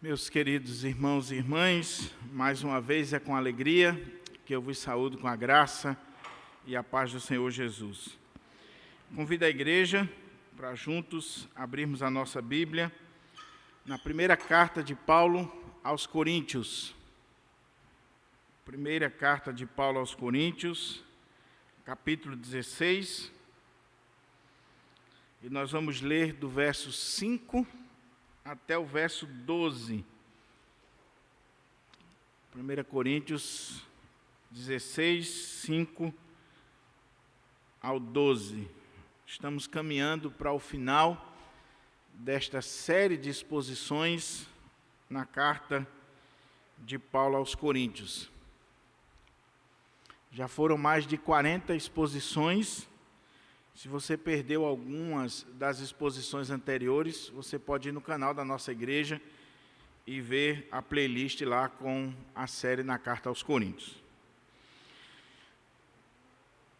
Meus queridos irmãos e irmãs, mais uma vez é com alegria que eu vos saúdo com a graça e a paz do Senhor Jesus. Convido a igreja para juntos abrirmos a nossa Bíblia na primeira carta de Paulo aos Coríntios. Primeira carta de Paulo aos Coríntios, capítulo 16, e nós vamos ler do verso 5 até o verso 12. 1 Coríntios 16, 5 ao 12. Estamos caminhando para o final desta série de exposições na carta de Paulo aos Coríntios. Já foram mais de 40 exposições. Se você perdeu algumas das exposições anteriores, você pode ir no canal da nossa igreja e ver a playlist lá com a série na Carta aos Coríntios.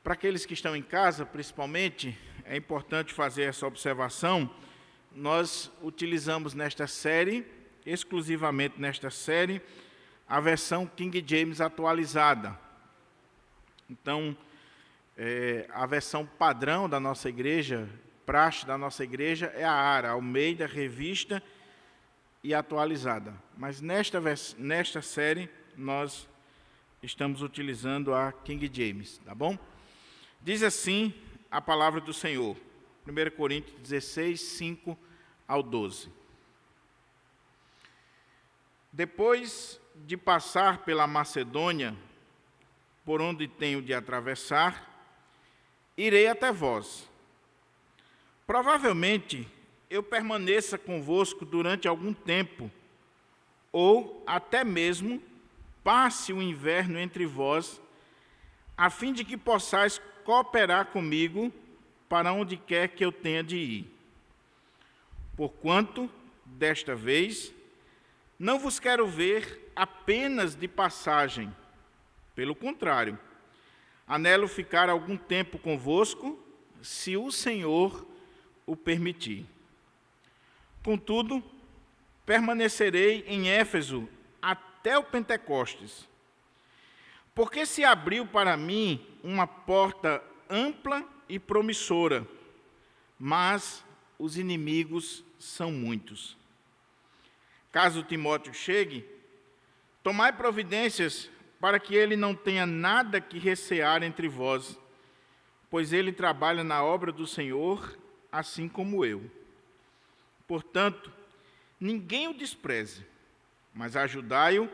Para aqueles que estão em casa, principalmente, é importante fazer essa observação. Nós utilizamos nesta série, exclusivamente nesta série, a versão King James atualizada. Então, a versão padrão da nossa igreja, praxe da nossa igreja, é a ARA, Almeida, revista e atualizada. Mas nesta série, nós estamos utilizando a King James, tá bom? Diz assim a palavra do Senhor, 1 Coríntios 16, 5 ao 12. Depois de passar pela Macedônia, por onde tenho de atravessar, irei até vós. Provavelmente eu permaneça convosco durante algum tempo, ou até mesmo passe o inverno entre vós, a fim de que possais cooperar comigo para onde quer que eu tenha de ir. Porquanto, desta vez, não vos quero ver apenas de passagem. Pelo contrário, anelo ficar algum tempo convosco, se o Senhor o permitir. Contudo, permanecerei em Éfeso até o Pentecostes, porque se abriu para mim uma porta ampla e promissora, mas os inimigos são muitos. Caso Timóteo chegue, tomai providências para que ele não tenha nada que recear entre vós, pois ele trabalha na obra do Senhor, assim como eu. Portanto, ninguém o despreze, mas ajudai-o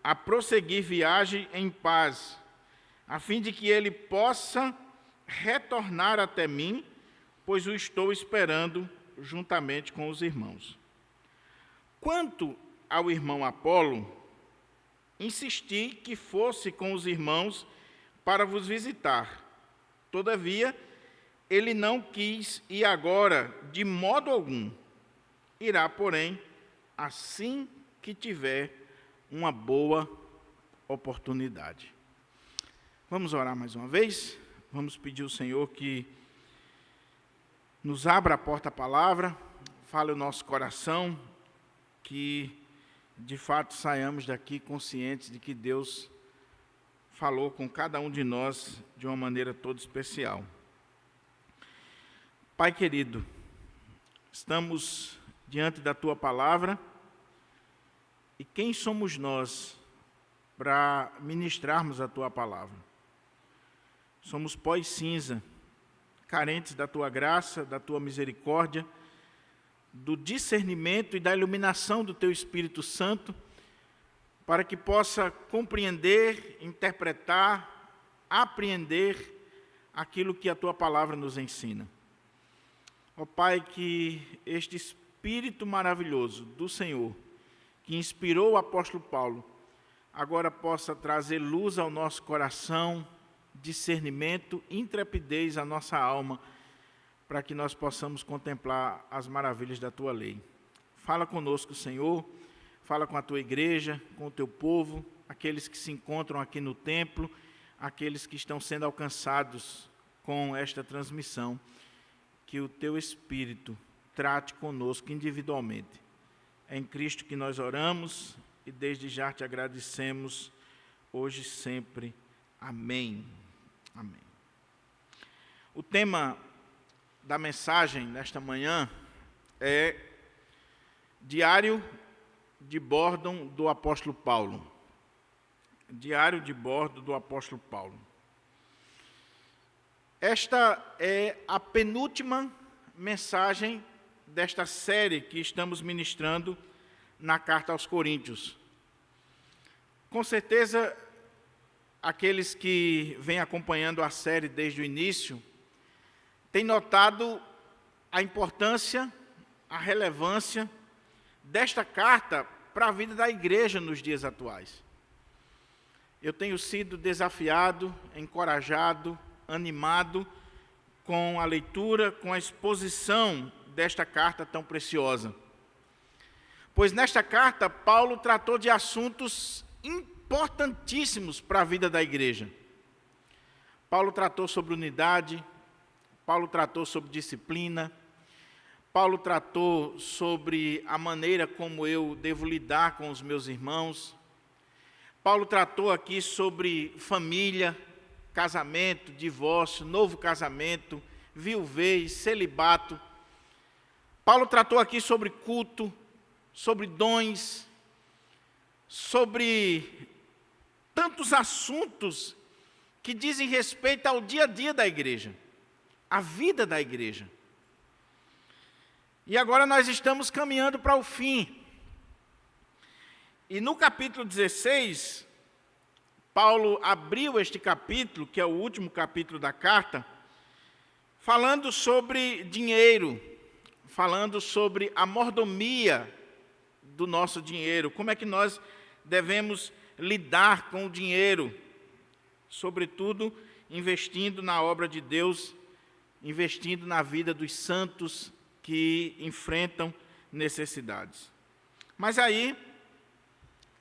a prosseguir viagem em paz, a fim de que ele possa retornar até mim, pois o estou esperando juntamente com os irmãos. Quanto ao irmão Apolo, insisti que fosse com os irmãos para vos visitar. Todavia, ele não quis ir agora de modo algum. Irá, porém, assim que tiver uma boa oportunidade. Vamos orar mais uma vez? Vamos pedir ao Senhor que nos abra a porta à palavra, fale o nosso coração, que de fato saiamos daqui conscientes de que Deus falou com cada um de nós de uma maneira toda especial. Pai querido, estamos diante da Tua palavra, e quem somos nós para ministrarmos a Tua palavra? Somos pó e cinza, carentes da Tua graça, da Tua misericórdia, do discernimento e da iluminação do Teu Espírito Santo, para que possa compreender, interpretar, apreender aquilo que a Tua palavra nos ensina. Ó Pai, que este Espírito maravilhoso do Senhor, que inspirou o apóstolo Paulo, agora possa trazer luz ao nosso coração, discernimento, intrepidez à nossa alma, para que nós possamos contemplar as maravilhas da Tua lei. Fala conosco, Senhor, fala com a Tua igreja, com o Teu povo, aqueles que se encontram aqui no templo, aqueles que estão sendo alcançados com esta transmissão, que o Teu Espírito trate conosco individualmente É em Cristo que nós oramos e desde já te agradecemos, hoje e sempre. Amém. Amém. O tema da mensagem nesta manhã é Diário de bordo do apóstolo Paulo. Diário de bordo do apóstolo Paulo. Esta é a penúltima mensagem desta série que estamos ministrando na carta aos Coríntios. Com certeza, aqueles que vêm acompanhando a série desde o início têm notado a importância, a relevância desta carta para a vida da igreja nos dias atuais. Eu tenho sido desafiado, encorajado, animado com a leitura, com a exposição desta carta tão preciosa. Pois nesta carta, Paulo tratou de assuntos importantíssimos para a vida da igreja. Paulo tratou sobre unidade, Paulo tratou sobre disciplina, Paulo tratou sobre a maneira como eu devo lidar com os meus irmãos. Paulo tratou aqui sobre família, casamento, divórcio, novo casamento, viuvez, celibato. Paulo tratou aqui sobre culto, sobre dons, sobre tantos assuntos que dizem respeito ao dia a dia da igreja, à vida da igreja. E agora nós estamos caminhando para o fim. E no capítulo 16, Paulo abriu este capítulo, que é o último capítulo da carta, falando sobre dinheiro, falando sobre a mordomia do nosso dinheiro, como é que nós devemos lidar com o dinheiro, sobretudo investindo na obra de Deus, investindo na vida dos santos que enfrentam necessidades. Mas aí,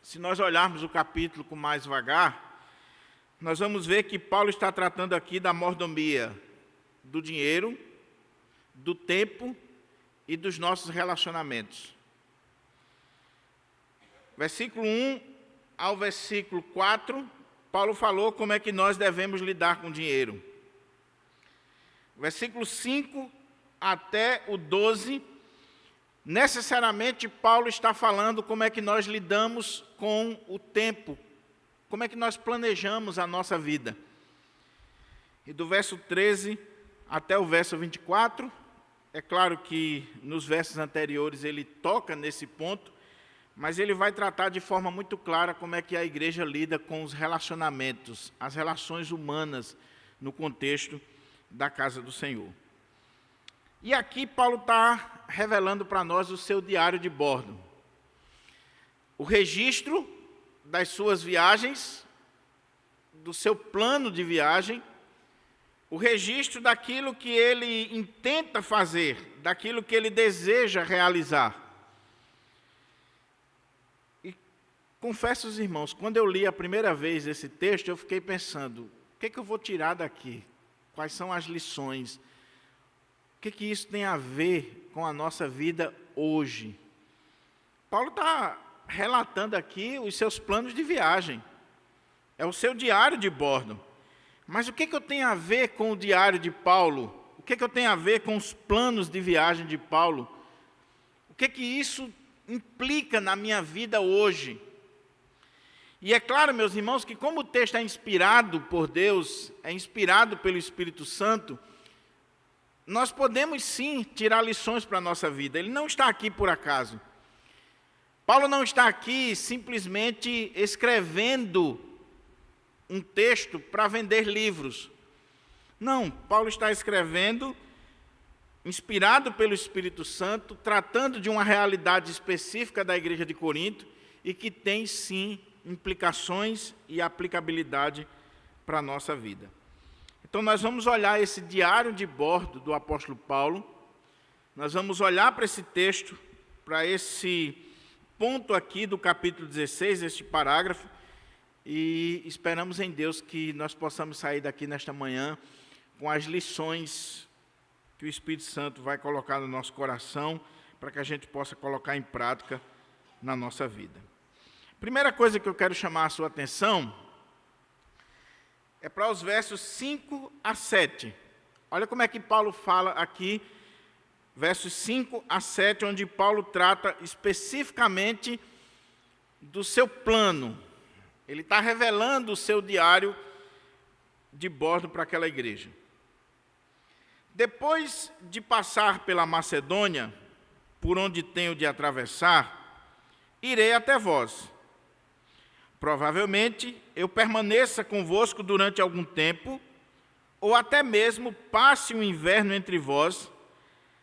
se nós olharmos o capítulo com mais vagar, nós vamos ver que Paulo está tratando aqui da mordomia do dinheiro, do tempo e dos nossos relacionamentos. Versículo 1 ao versículo 4, Paulo falou como é que nós devemos lidar com o dinheiro. Versículo 5 até o 12, necessariamente Paulo está falando como é que nós lidamos com o tempo, como é que nós planejamos a nossa vida. E do verso 13 até o verso 24, é claro que nos versos anteriores ele toca nesse ponto, mas ele vai tratar de forma muito clara como é que a igreja lida com os relacionamentos, as relações humanas no contexto da casa do Senhor. E aqui Paulo está revelando para nós o seu diário de bordo. O registro das suas viagens, do seu plano de viagem, o registro daquilo que ele intenta fazer, daquilo que ele deseja realizar. E confesso aos irmãos, quando eu li a primeira vez esse texto, eu fiquei pensando, o que eu vou tirar daqui? Quais são as lições? O que isso tem a ver com a nossa vida hoje? Paulo está relatando aqui os seus planos de viagem. É o seu diário de bordo. Mas o que eu tenho a ver com o diário de Paulo? O que eu tenho a ver com os planos de viagem de Paulo? O que isso implica na minha vida hoje? E é claro, meus irmãos, que como o texto é inspirado por Deus, é inspirado pelo Espírito Santo, nós podemos sim tirar lições para a nossa vida. Ele não está aqui por acaso. Paulo não está aqui simplesmente escrevendo um texto para vender livros. Não, Paulo está escrevendo, inspirado pelo Espírito Santo, tratando de uma realidade específica da igreja de Corinto e que tem sim implicações e aplicabilidade para a nossa vida. Então nós vamos olhar esse diário de bordo do apóstolo Paulo, nós vamos olhar para esse texto, para esse ponto aqui do capítulo 16, este parágrafo, e esperamos em Deus que nós possamos sair daqui nesta manhã com as lições que o Espírito Santo vai colocar no nosso coração, para que a gente possa colocar em prática na nossa vida. Primeira coisa que eu quero chamar a sua atenção é para os versos 5 a 7. Olha como é que Paulo fala aqui, versos 5 a 7, onde Paulo trata especificamente do seu plano. Ele está revelando o seu diário de bordo para aquela igreja. Depois de passar pela Macedônia, por onde tenho de atravessar, irei até vós. Provavelmente eu permaneça convosco durante algum tempo, ou até mesmo passe um inverno entre vós,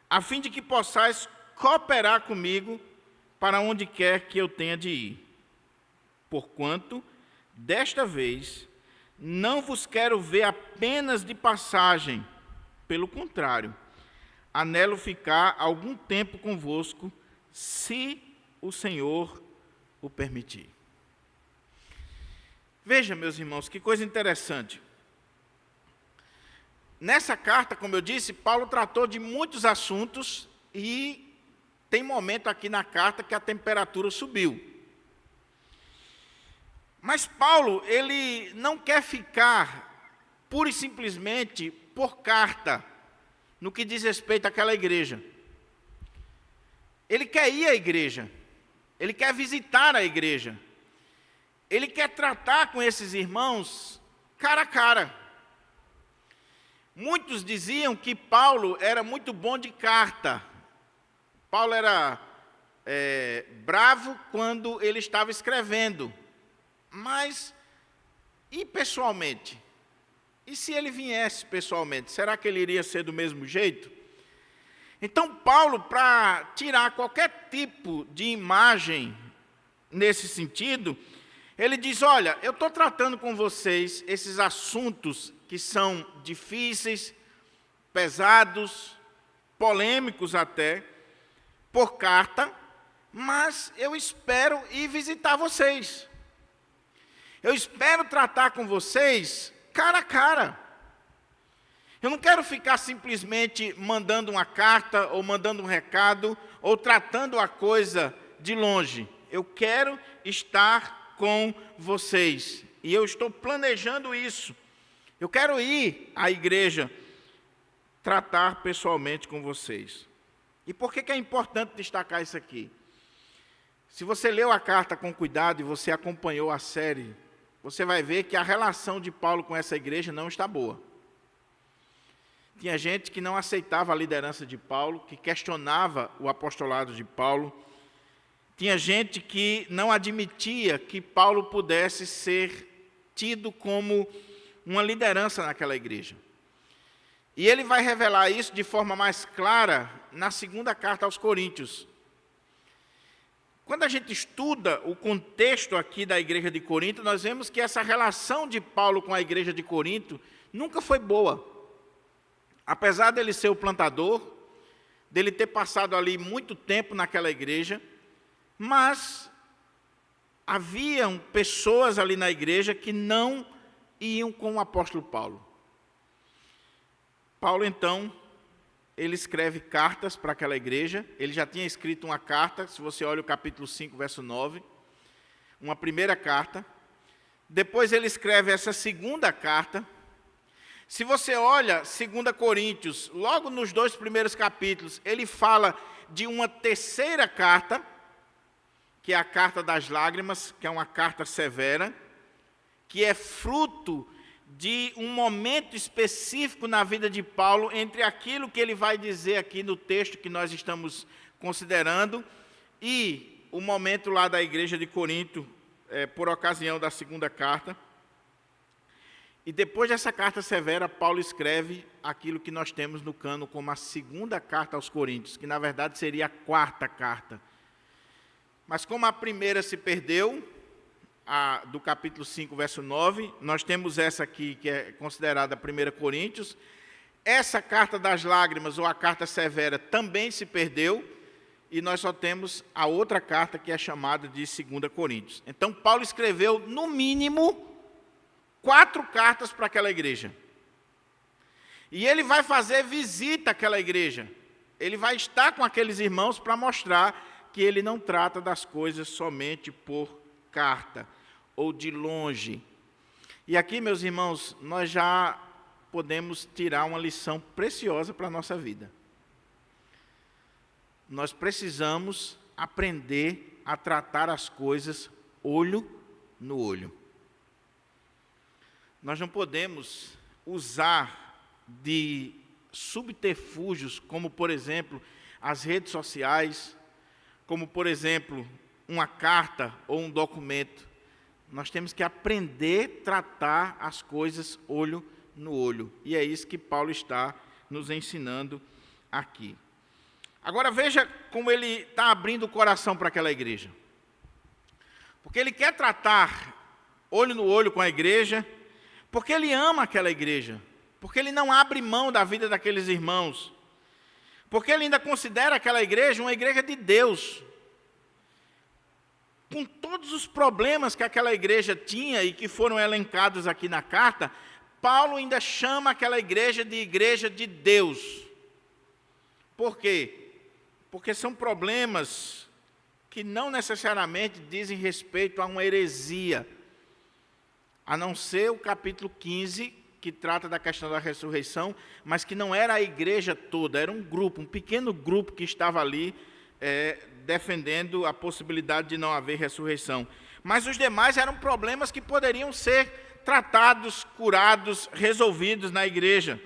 a fim de que possais cooperar comigo para onde quer que eu tenha de ir. Porquanto, desta vez, não vos quero ver apenas de passagem, pelo contrário, anelo ficar algum tempo convosco, se o Senhor o permitir. Veja, meus irmãos, que coisa interessante. Nessa carta, como eu disse, Paulo tratou de muitos assuntos e tem momento aqui na carta que a temperatura subiu. Mas Paulo, ele não quer ficar pura e simplesmente por carta, no que diz respeito àquela igreja. Ele quer ir à igreja, ele quer visitar a igreja, ele quer tratar com esses irmãos cara a cara. Muitos diziam que Paulo era muito bom de carta. Paulo era bravo quando ele estava escrevendo. Mas, e pessoalmente? E se ele viesse pessoalmente? Será que ele iria ser do mesmo jeito? Então, Paulo, para tirar qualquer tipo de imagem nesse sentido, ele diz, olha, eu estou tratando com vocês esses assuntos que são difíceis, pesados, polêmicos até, por carta, mas eu espero ir visitar vocês. Eu espero tratar com vocês cara a cara. Eu não quero ficar simplesmente mandando uma carta, ou mandando um recado, ou tratando a coisa de longe. Eu quero estar com vocês. E eu estou planejando isso. Eu quero ir à igreja tratar pessoalmente com vocês. E por que é importante destacar isso aqui? Se você leu a carta com cuidado e você acompanhou a série, você vai ver que a relação de Paulo com essa igreja não está boa. Tinha gente que não aceitava a liderança de Paulo, que questionava o apostolado de Paulo. Tinha gente que não admitia que Paulo pudesse ser tido como uma liderança naquela igreja. E ele vai revelar isso de forma mais clara na segunda carta aos Coríntios. Quando a gente estuda o contexto aqui da igreja de Corinto, nós vemos que essa relação de Paulo com a igreja de Corinto nunca foi boa. Apesar dele ser o plantador, dele ter passado ali muito tempo naquela igreja, mas haviam pessoas ali na igreja que não iam com o apóstolo Paulo. Paulo, então, ele escreve cartas para aquela igreja. Ele já tinha escrito uma carta, se você olha o capítulo 5, verso 9, uma primeira carta. Depois ele escreve essa segunda carta. Se você olha 2 Coríntios, logo nos 2 primeiros capítulos, ele fala de uma terceira carta, que é a carta das lágrimas, que é uma carta severa, que é fruto de um momento específico na vida de Paulo, entre aquilo que ele vai dizer aqui no texto que nós estamos considerando, e o momento lá da igreja de Corinto, por ocasião da segunda carta. E depois dessa carta severa, Paulo escreve aquilo que nós temos no cano como a segunda carta aos Coríntios, que na verdade seria a quarta carta. Mas como a primeira se perdeu, do capítulo 5, verso 9, nós temos essa aqui, que é considerada a 1 Coríntios. Essa carta das lágrimas, ou a carta severa, também se perdeu, e nós só temos a outra carta, que é chamada de 2 Coríntios. Então, Paulo escreveu, no mínimo, 4 cartas para aquela igreja. E ele vai fazer visita àquela igreja. Ele vai estar com aqueles irmãos para mostrar que ele não trata das coisas somente por carta ou de longe. E aqui, meus irmãos, nós já podemos tirar uma lição preciosa para a nossa vida. Nós precisamos aprender a tratar as coisas olho no olho. Nós não podemos usar de subterfúgios, como, por exemplo, as redes sociais, como, por exemplo, uma carta ou um documento. Nós temos que aprender a tratar as coisas olho no olho. E é isso que Paulo está nos ensinando aqui. Agora veja como ele está abrindo o coração para aquela igreja. Porque ele quer tratar olho no olho com a igreja, porque ele ama aquela igreja, porque ele não abre mão da vida daqueles irmãos, porque ele ainda considera aquela igreja uma igreja de Deus. Com todos os problemas que aquela igreja tinha e que foram elencados aqui na carta, Paulo ainda chama aquela igreja de Deus. Por quê? Porque são problemas que não necessariamente dizem respeito a uma heresia, a não ser o capítulo 15, que trata da questão da ressurreição, mas que não era a igreja toda, era um grupo, um pequeno grupo que estava ali defendendo a possibilidade de não haver ressurreição. Mas os demais eram problemas que poderiam ser tratados, curados, resolvidos na igreja.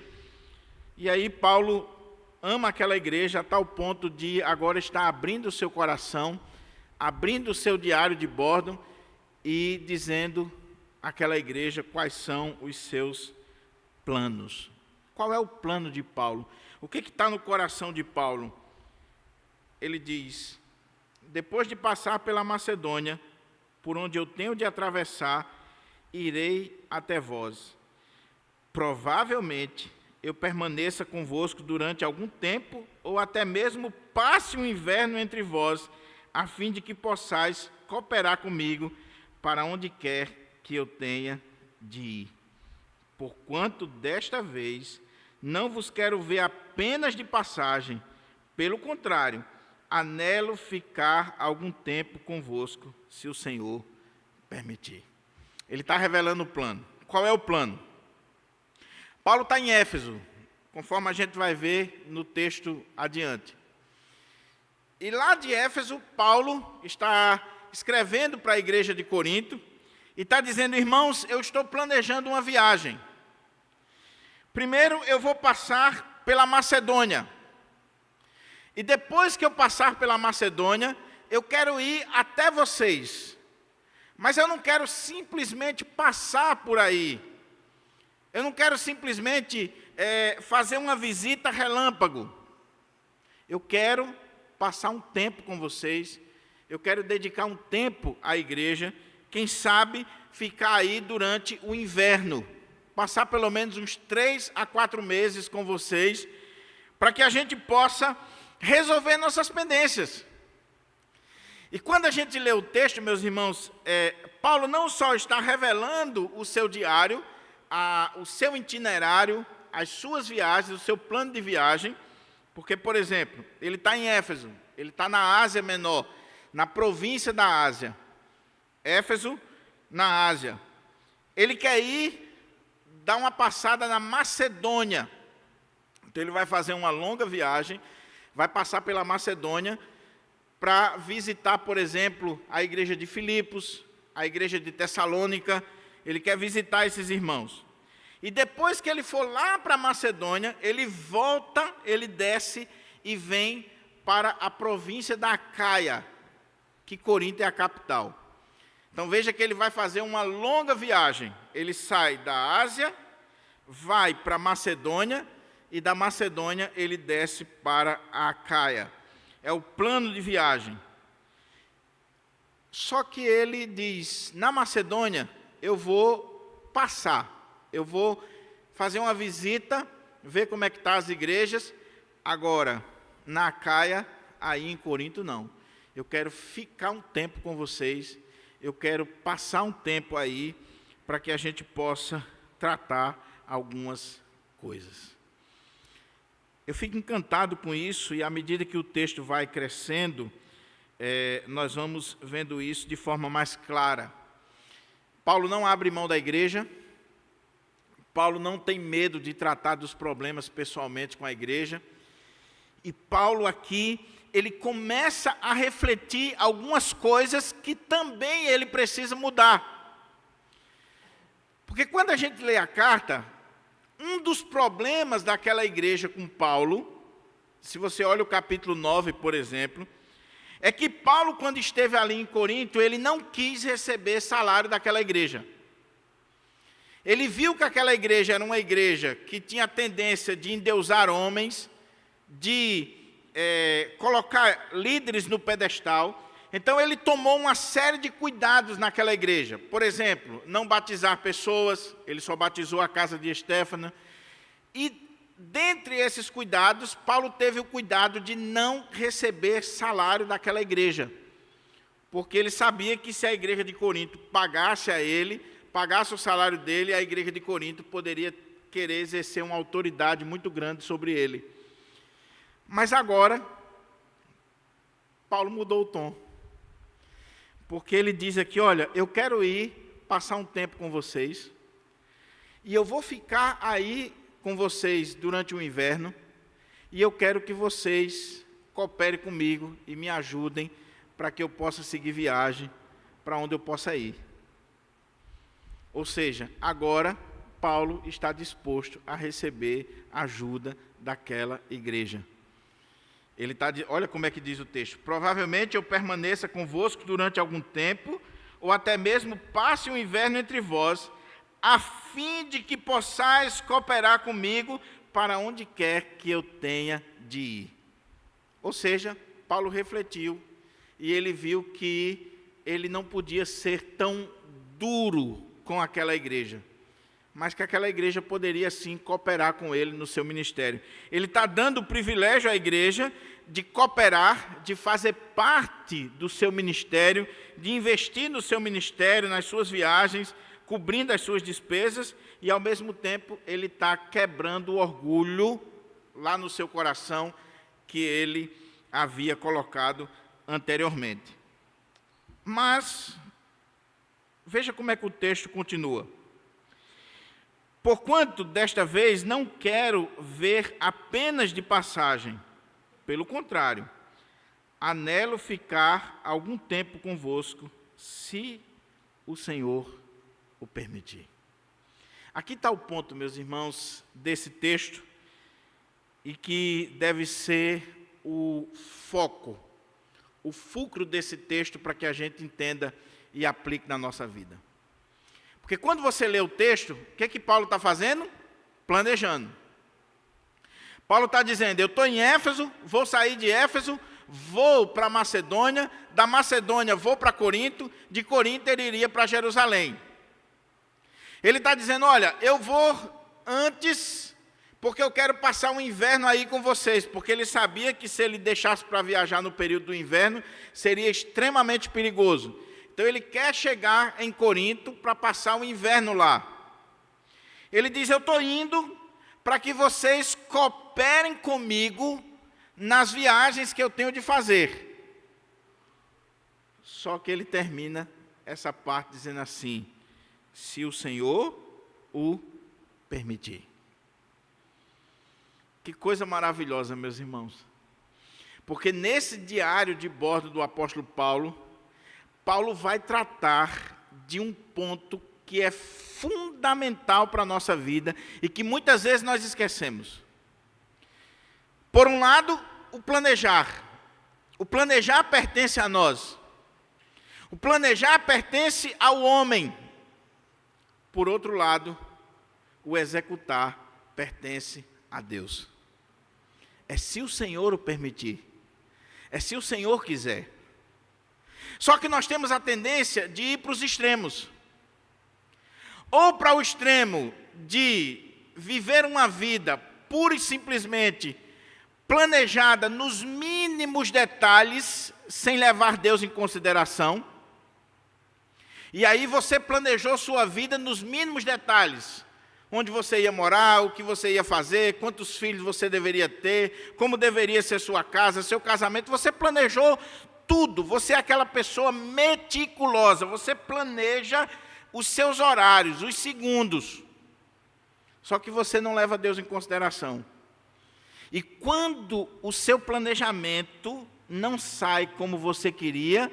E aí Paulo ama aquela igreja a tal ponto de agora estar abrindo o seu coração, abrindo o seu diário de bordo e dizendo àquela igreja quais são os seus planos. Qual é o plano de Paulo? O que está no coração de Paulo? Ele diz: depois de passar pela Macedônia, por onde eu tenho de atravessar, irei até vós. Provavelmente eu permaneça convosco durante algum tempo, ou até mesmo passe um inverno entre vós, a fim de que possais cooperar comigo para onde quer que eu tenha de ir. Porquanto desta vez não vos quero ver apenas de passagem, pelo contrário, anelo ficar algum tempo convosco, se o Senhor permitir. Ele está revelando o plano. Qual é o plano? Paulo está em Éfeso, conforme a gente vai ver no texto adiante. E lá de Éfeso, Paulo está escrevendo para a igreja de Corinto e está dizendo: irmãos, eu estou planejando uma viagem. Primeiro eu vou passar pela Macedônia. E depois que eu passar pela Macedônia, eu quero ir até vocês. Mas eu não quero simplesmente passar por aí. Eu não quero simplesmente fazer uma visita relâmpago. Eu quero passar um tempo com vocês. Eu quero dedicar um tempo à igreja. Quem sabe ficar aí durante o inverno. Passar pelo menos uns 3 a 4 meses com vocês, para que a gente possa resolver nossas pendências. E quando a gente lê o texto, meus irmãos, Paulo não só está revelando o seu diário, o seu itinerário, as suas viagens, o seu plano de viagem, porque, por exemplo, ele está em Éfeso, ele está na Ásia Menor, na província da Ásia. Éfeso, na Ásia. Ele quer ir dar uma passada na Macedônia. Então ele vai fazer uma longa viagem, vai passar pela Macedônia para visitar, por exemplo, a igreja de Filipos, a igreja de Tessalônica. Ele quer visitar esses irmãos. E depois que ele for lá para a Macedônia, ele volta, ele desce e vem para a província da Acaia, que Corinto é a capital. Então veja que ele vai fazer uma longa viagem. Ele sai da Ásia, vai para a Macedônia, e da Macedônia ele desce para a Acaia. É o plano de viagem. Só que ele diz: na Macedônia eu vou passar, eu vou fazer uma visita, ver como é que estão as igrejas. Agora, na Acaia, aí em Corinto não. Eu quero ficar um tempo com vocês, eu quero passar um tempo aí, para que a gente possa tratar algumas coisas. Eu fico encantado com isso, e à medida que o texto vai crescendo, nós vamos vendo isso de forma mais clara. Paulo não abre mão da igreja, Paulo não tem medo de tratar dos problemas pessoalmente com a igreja, e Paulo aqui, ele começa a refletir algumas coisas que também ele precisa mudar. Porque quando a gente lê a carta, um dos problemas daquela igreja com Paulo, se você olha o capítulo 9, por exemplo, é que Paulo, quando esteve ali em Corinto, ele não quis receber salário daquela igreja. Ele viu que aquela igreja era uma igreja que tinha a tendência de endeusar homens, de colocar líderes no pedestal. Então ele tomou uma série de cuidados naquela igreja. Por exemplo, não batizar pessoas, ele só batizou a casa de Estéfana. E dentre esses cuidados, Paulo teve o cuidado de não receber salário daquela igreja, porque ele sabia que se a igreja de Corinto pagasse a ele, pagasse o salário dele, a igreja de Corinto poderia querer exercer uma autoridade muito grande sobre ele. Mas agora, Paulo mudou o tom, porque ele diz aqui, olha, eu quero ir passar um tempo com vocês, e eu vou ficar aí com vocês durante o inverno, e eu quero que vocês cooperem comigo e me ajudem para que eu possa seguir viagem para onde eu possa ir. Ou seja, agora Paulo está disposto a receber ajuda daquela igreja. Ele está, olha como é que diz o texto: provavelmente eu permaneça convosco durante algum tempo, ou até mesmo passe o inverno entre vós, a fim de que possais cooperar comigo para onde quer que eu tenha de ir. Ou seja, Paulo refletiu e ele viu que ele não podia ser tão duro com aquela igreja, mas que aquela igreja poderia sim cooperar com ele no seu ministério. Ele está dando o privilégio à igreja de cooperar, de fazer parte do seu ministério, de investir no seu ministério, nas suas viagens, cobrindo as suas despesas, e ao mesmo tempo ele está quebrando o orgulho lá no seu coração que ele havia colocado anteriormente. Mas, veja como é que o texto continua. Porquanto, desta vez, não quero ver apenas de passagem, pelo contrário, anelo ficar algum tempo convosco, se o Senhor o permitir. Aqui está o ponto, meus irmãos, desse texto, e que deve ser o foco, o fulcro desse texto para que a gente entenda e aplique na nossa vida. Porque quando você lê o texto, o que é que Paulo está fazendo? Planejando. Paulo está dizendo, eu estou em Éfeso, vou sair de Éfeso, vou para Macedônia, da Macedônia vou para Corinto, de Corinto ele iria para Jerusalém. Ele está dizendo, olha, eu vou antes, porque eu quero passar um inverno aí com vocês, porque ele sabia que se ele deixasse para viajar no período do inverno, seria extremamente perigoso. Então ele quer chegar em Corinto para passar o inverno lá. Ele diz, eu estou indo para que vocês cooperem comigo nas viagens que eu tenho de fazer. Só que ele termina essa parte dizendo assim, se o Senhor o permitir. Que coisa maravilhosa, meus irmãos. Porque nesse diário de bordo do apóstolo Paulo, Paulo vai tratar de um ponto que é fundamental para a nossa vida e que muitas vezes nós esquecemos. Por um lado, o planejar. O planejar pertence a nós. O planejar pertence ao homem. Por outro lado, o executar pertence a Deus. É se o Senhor o permitir. É se o Senhor quiser. Só que nós temos a tendência de ir para os extremos. Ou para o extremo de viver uma vida pura e simplesmente planejada nos mínimos detalhes, sem levar Deus em consideração. E aí você planejou sua vida nos mínimos detalhes. Onde você ia morar, o que você ia fazer, quantos filhos você deveria ter, como deveria ser sua casa, seu casamento. Você planejou tudo. Você é aquela pessoa meticulosa. Você planeja os seus horários, os segundos. Só que você não leva Deus em consideração. E quando o seu planejamento não sai como você queria,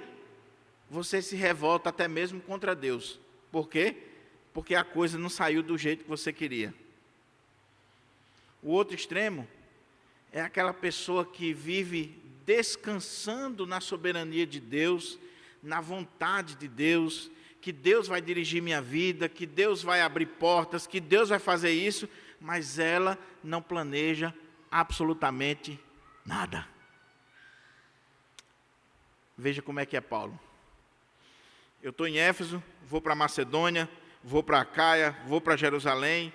você se revolta até mesmo contra Deus. Por quê? Porque a coisa não saiu do jeito que você queria. O outro extremo é aquela pessoa que vive descansando na soberania de Deus, na vontade de Deus, que Deus vai dirigir minha vida, que Deus vai abrir portas, que Deus vai fazer isso, mas ela não planeja absolutamente nada. Veja como é que é Paulo. Eu estou em Éfeso, vou para Macedônia, vou para Acaia, vou para Jerusalém.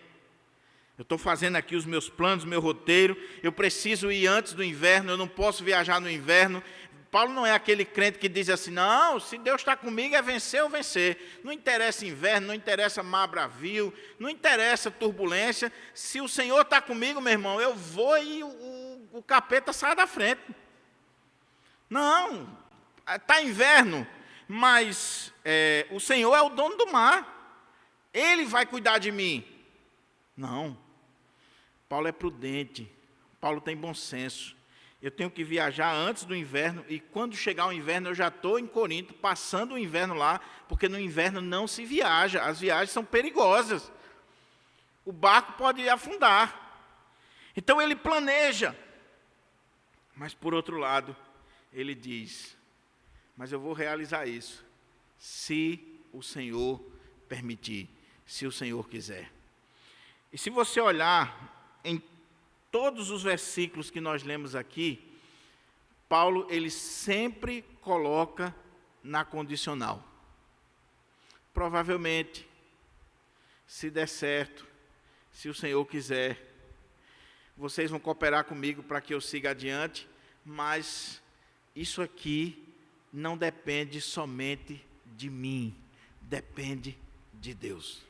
Eu estou fazendo aqui os meus planos, meu roteiro. Eu preciso ir antes do inverno, eu não posso viajar no inverno. Paulo não é aquele crente que diz assim, não, se Deus está comigo é vencer ou vencer. Não interessa inverno, não interessa mar bravio, não interessa turbulência. Se o Senhor está comigo, meu irmão, eu vou e o capeta sai da frente. Não, está inverno, mas o Senhor é o dono do mar. Ele vai cuidar de mim. Não, Paulo é prudente, Paulo tem bom senso. Eu tenho que viajar antes do inverno, e quando chegar o inverno, eu já estou em Corinto, passando o inverno lá, porque no inverno não se viaja, as viagens são perigosas. O barco pode afundar. Então ele planeja. Mas por outro lado, ele diz, mas eu vou realizar isso, se o Senhor permitir, se o Senhor quiser. E se você olhar em todos os versículos que nós lemos aqui, Paulo, ele sempre coloca na condicional. Provavelmente, se der certo, se o Senhor quiser, vocês vão cooperar comigo para que eu siga adiante, mas isso aqui não depende somente de mim, depende de Deus.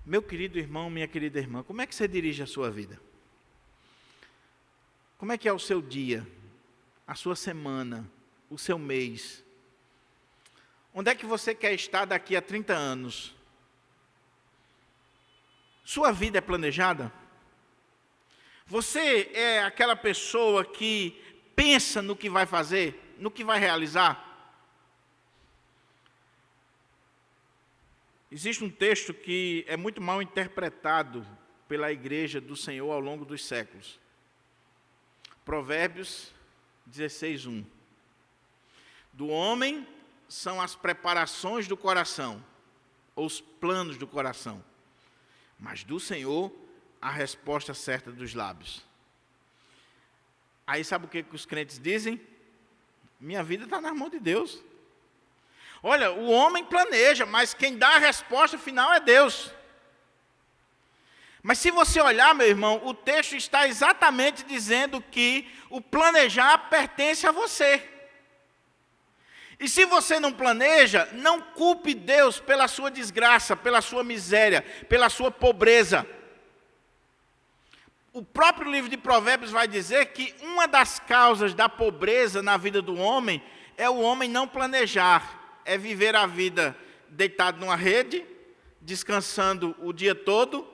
Meu querido irmão, minha querida irmã, como é que você dirige a sua vida? Como é que é o seu dia, a sua semana, o seu mês? Onde é que você quer estar daqui a 30 anos? Sua vida é planejada? Você é aquela pessoa que pensa no que vai fazer, no que vai realizar? Existe um texto que é muito mal interpretado pela igreja do Senhor ao longo dos séculos. Provérbios 16:1. Do homem são as preparações do coração, ou os planos do coração, mas do Senhor a resposta certa dos lábios. Aí sabe o que os crentes dizem? Minha vida está nas mãos de Deus. Olha, o homem planeja, mas quem dá a resposta final é Deus. Mas se você olhar, meu irmão, o texto está exatamente dizendo que o planejar pertence a você. E se você não planeja, não culpe Deus pela sua desgraça, pela sua miséria, pela sua pobreza. O próprio livro de Provérbios vai dizer que uma das causas da pobreza na vida do homem é o homem não planejar. É viver a vida deitado numa rede, descansando o dia todo,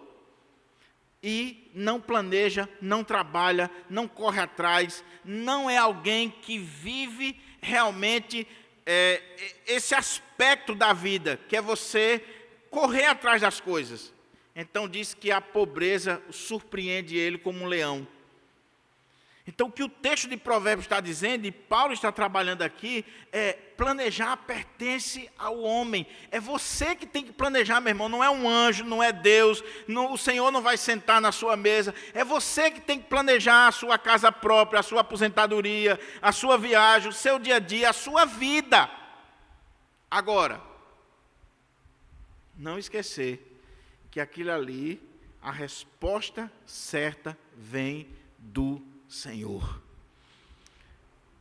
e não planeja, não trabalha, não corre atrás, não é alguém que vive realmente esse aspecto da vida, que é você correr atrás das coisas. Então diz que a pobreza surpreende ele como um leão. Então, o que o texto de Provérbios está dizendo, e Paulo está trabalhando aqui, é planejar pertence ao homem. É você que tem que planejar, meu irmão. Não é um anjo, não é Deus. O Senhor não vai sentar na sua mesa. É você que tem que planejar a sua casa própria, a sua aposentadoria, a sua viagem, o seu dia a dia, a sua vida. Agora, não esquecer que aquilo ali, a resposta certa vem do Senhor.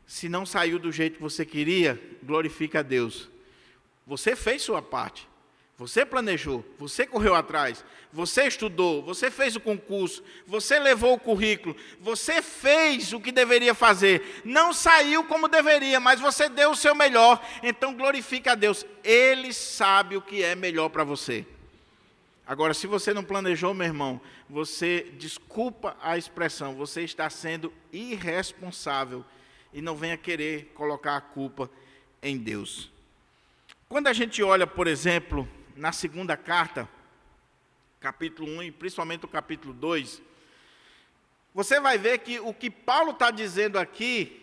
Se não saiu do jeito que você queria, glorifica a Deus. Você fez sua parte. Você planejou, você correu atrás, você estudou, você fez o concurso, você levou o currículo, você fez o que deveria fazer. Não saiu como deveria, mas você deu o seu melhor. Então glorifique a Deus. Ele sabe o que é melhor para você. Agora, se você não planejou, meu irmão, você, desculpa a expressão, você está sendo irresponsável e não venha querer colocar a culpa em Deus. Quando a gente olha, por exemplo, na segunda carta, capítulo 1 e principalmente o capítulo 2, você vai ver que o que Paulo está dizendo aqui,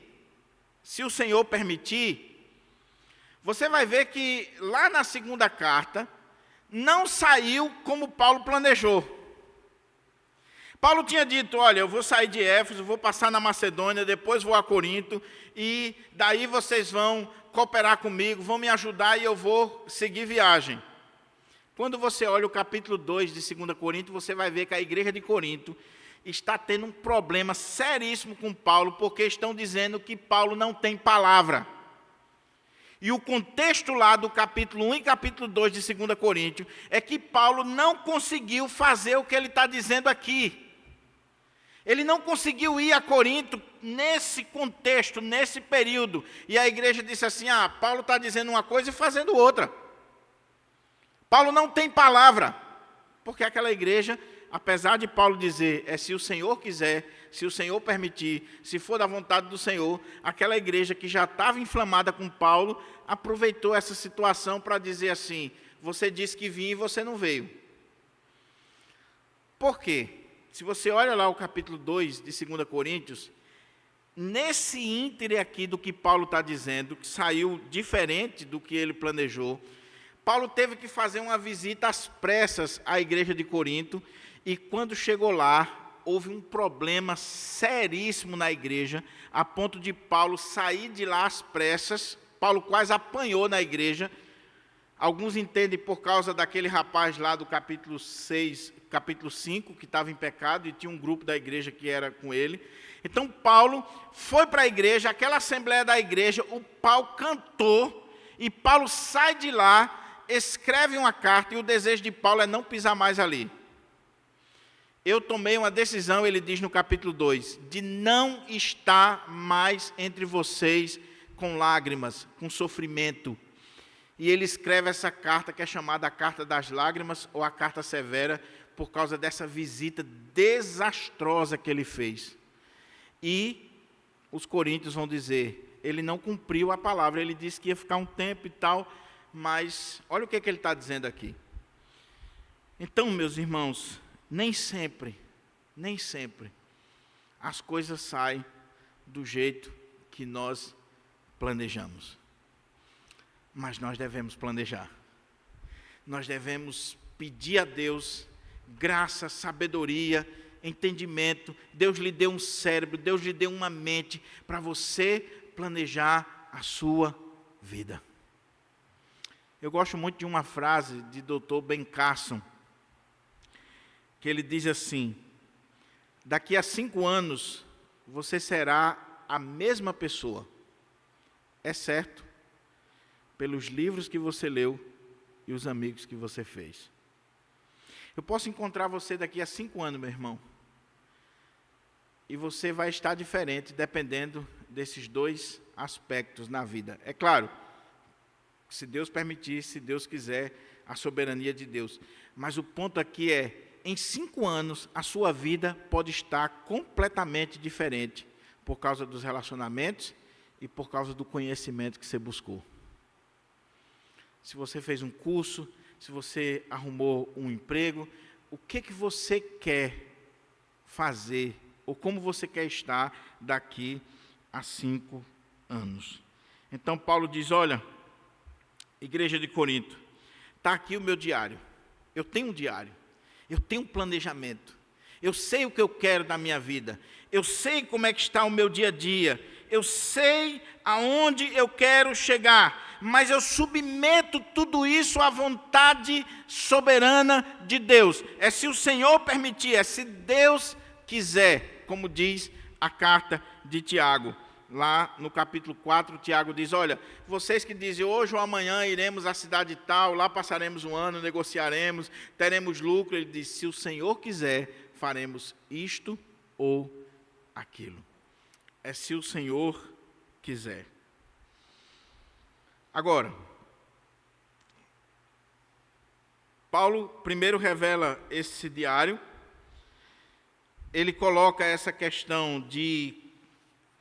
se o Senhor permitir, você vai ver que lá na segunda carta, não saiu como Paulo planejou. Paulo tinha dito, olha, eu vou sair de Éfeso, vou passar na Macedônia, depois vou a Corinto, e daí vocês vão cooperar comigo, vão me ajudar e eu vou seguir viagem. Quando você olha o capítulo 2 de 2 Coríntios, você vai ver que a igreja de Corinto está tendo um problema seríssimo com Paulo, porque estão dizendo que Paulo não tem palavra. E o contexto lá do capítulo 1 e capítulo 2 de 2 Coríntios é que Paulo não conseguiu fazer o que ele está dizendo aqui. Ele não conseguiu ir a Corinto nesse contexto, nesse período. E a igreja disse assim, Paulo está dizendo uma coisa e fazendo outra. Paulo não tem palavra, porque aquela igreja, apesar de Paulo dizer, se o Senhor quiser, se o Senhor permitir, se for da vontade do Senhor, aquela igreja que já estava inflamada com Paulo, aproveitou essa situação para dizer assim, você disse que vinha e você não veio. Por quê? Se você olha lá o capítulo 2 de 2 Coríntios, nesse íntere aqui do que Paulo está dizendo, que saiu diferente do que ele planejou, Paulo teve que fazer uma visita às pressas à igreja de Corinto, e quando chegou lá, houve um problema seríssimo na igreja, a ponto de Paulo sair de lá às pressas. Paulo quase apanhou na igreja. Alguns entendem por causa daquele rapaz lá do capítulo 6, capítulo 5, que estava em pecado, e tinha um grupo da igreja que era com ele. Então Paulo foi para a igreja, aquela assembleia da igreja, o pau cantou, e Paulo sai de lá, escreve uma carta, e o desejo de Paulo é não pisar mais ali. Eu tomei uma decisão, ele diz no capítulo 2, de não estar mais entre vocês com lágrimas, com sofrimento. E ele escreve essa carta, que é chamada a Carta das Lágrimas, ou a Carta Severa, por causa dessa visita desastrosa que ele fez. E os coríntios vão dizer, ele não cumpriu a palavra, ele disse que ia ficar um tempo e tal, mas olha o que ele está dizendo aqui. Então, meus irmãos, nem sempre as coisas saem do jeito que nós planejamos. Mas nós devemos planejar. Nós devemos pedir a Deus graça, sabedoria, entendimento. Deus lhe deu um cérebro, Deus lhe deu uma mente para você planejar a sua vida. Eu gosto muito de uma frase de Dr. Ben Carson, que ele diz assim, daqui a 5 anos, você será a mesma pessoa, exceto pelos livros que você leu e os amigos que você fez. Eu posso encontrar você daqui a 5 anos, meu irmão, e você vai estar diferente, dependendo desses 2 aspectos na vida. É claro, se Deus permitir, se Deus quiser, a soberania de Deus. Mas o ponto aqui é, em 5 anos, a sua vida pode estar completamente diferente, por causa dos relacionamentos e por causa do conhecimento que você buscou. Se você fez um curso, se você arrumou um emprego, o que você quer fazer, ou como você quer estar daqui a 5 anos. Então Paulo diz, olha, igreja de Corinto, está aqui o meu diário, eu tenho um diário, eu tenho um planejamento, eu sei o que eu quero da minha vida, eu sei como é que está o meu dia a dia, eu sei aonde eu quero chegar, mas eu submeto tudo isso à vontade soberana de Deus. É se o Senhor permitir, é se Deus quiser, como diz a carta de Tiago, lá no capítulo 4, Tiago diz, olha, vocês que dizem, hoje ou amanhã iremos à cidade tal, lá passaremos um ano, negociaremos, teremos lucro. Ele diz, se o Senhor quiser, faremos isto ou aquilo. É se o Senhor quiser. Agora, Paulo primeiro revela esse diário, ele coloca essa questão de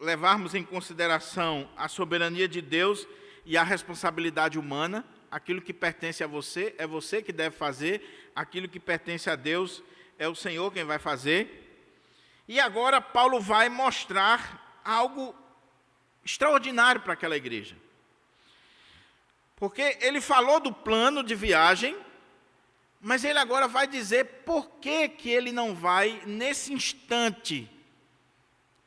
levarmos em consideração a soberania de Deus e a responsabilidade humana. Aquilo que pertence a você, é você que deve fazer. Aquilo que pertence a Deus, é o Senhor quem vai fazer. E agora Paulo vai mostrar algo extraordinário para aquela igreja. Porque ele falou do plano de viagem, mas ele agora vai dizer por que ele não vai nesse instante.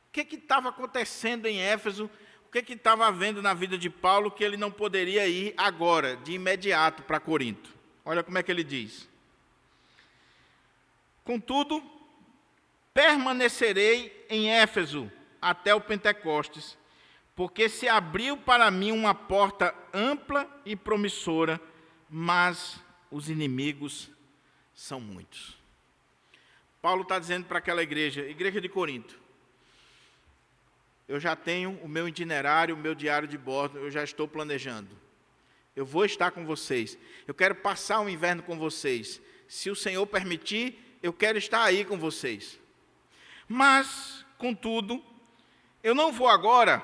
O que estava acontecendo em Éfeso? O que estava havendo na vida de Paulo que ele não poderia ir agora, de imediato, para Corinto? Olha como é que ele diz. Contudo, permanecerei em Éfeso até o Pentecostes, porque se abriu para mim uma porta ampla e promissora, mas os inimigos são muitos. Paulo está dizendo para aquela igreja de Corinto, eu já tenho o meu itinerário, o meu diário de bordo, eu já estou planejando. Eu vou estar com vocês. Eu quero passar o inverno com vocês. Se o Senhor permitir, eu quero estar aí com vocês. Mas, contudo, eu não vou agora,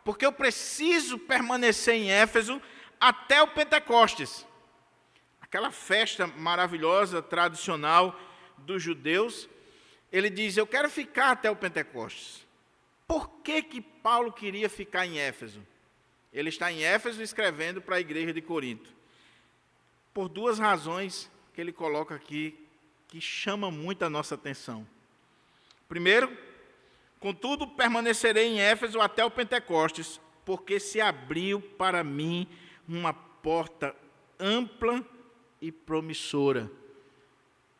porque eu preciso permanecer em Éfeso até o Pentecostes. Aquela festa maravilhosa, tradicional dos judeus. Ele diz, eu quero ficar até o Pentecostes. Por que Paulo queria ficar em Éfeso? Ele está em Éfeso escrevendo para a igreja de Corinto. Por duas razões que ele coloca aqui, que chamam muito a nossa atenção. Primeiro, contudo, permanecerei em Éfeso até o Pentecostes, porque se abriu para mim uma porta ampla e promissora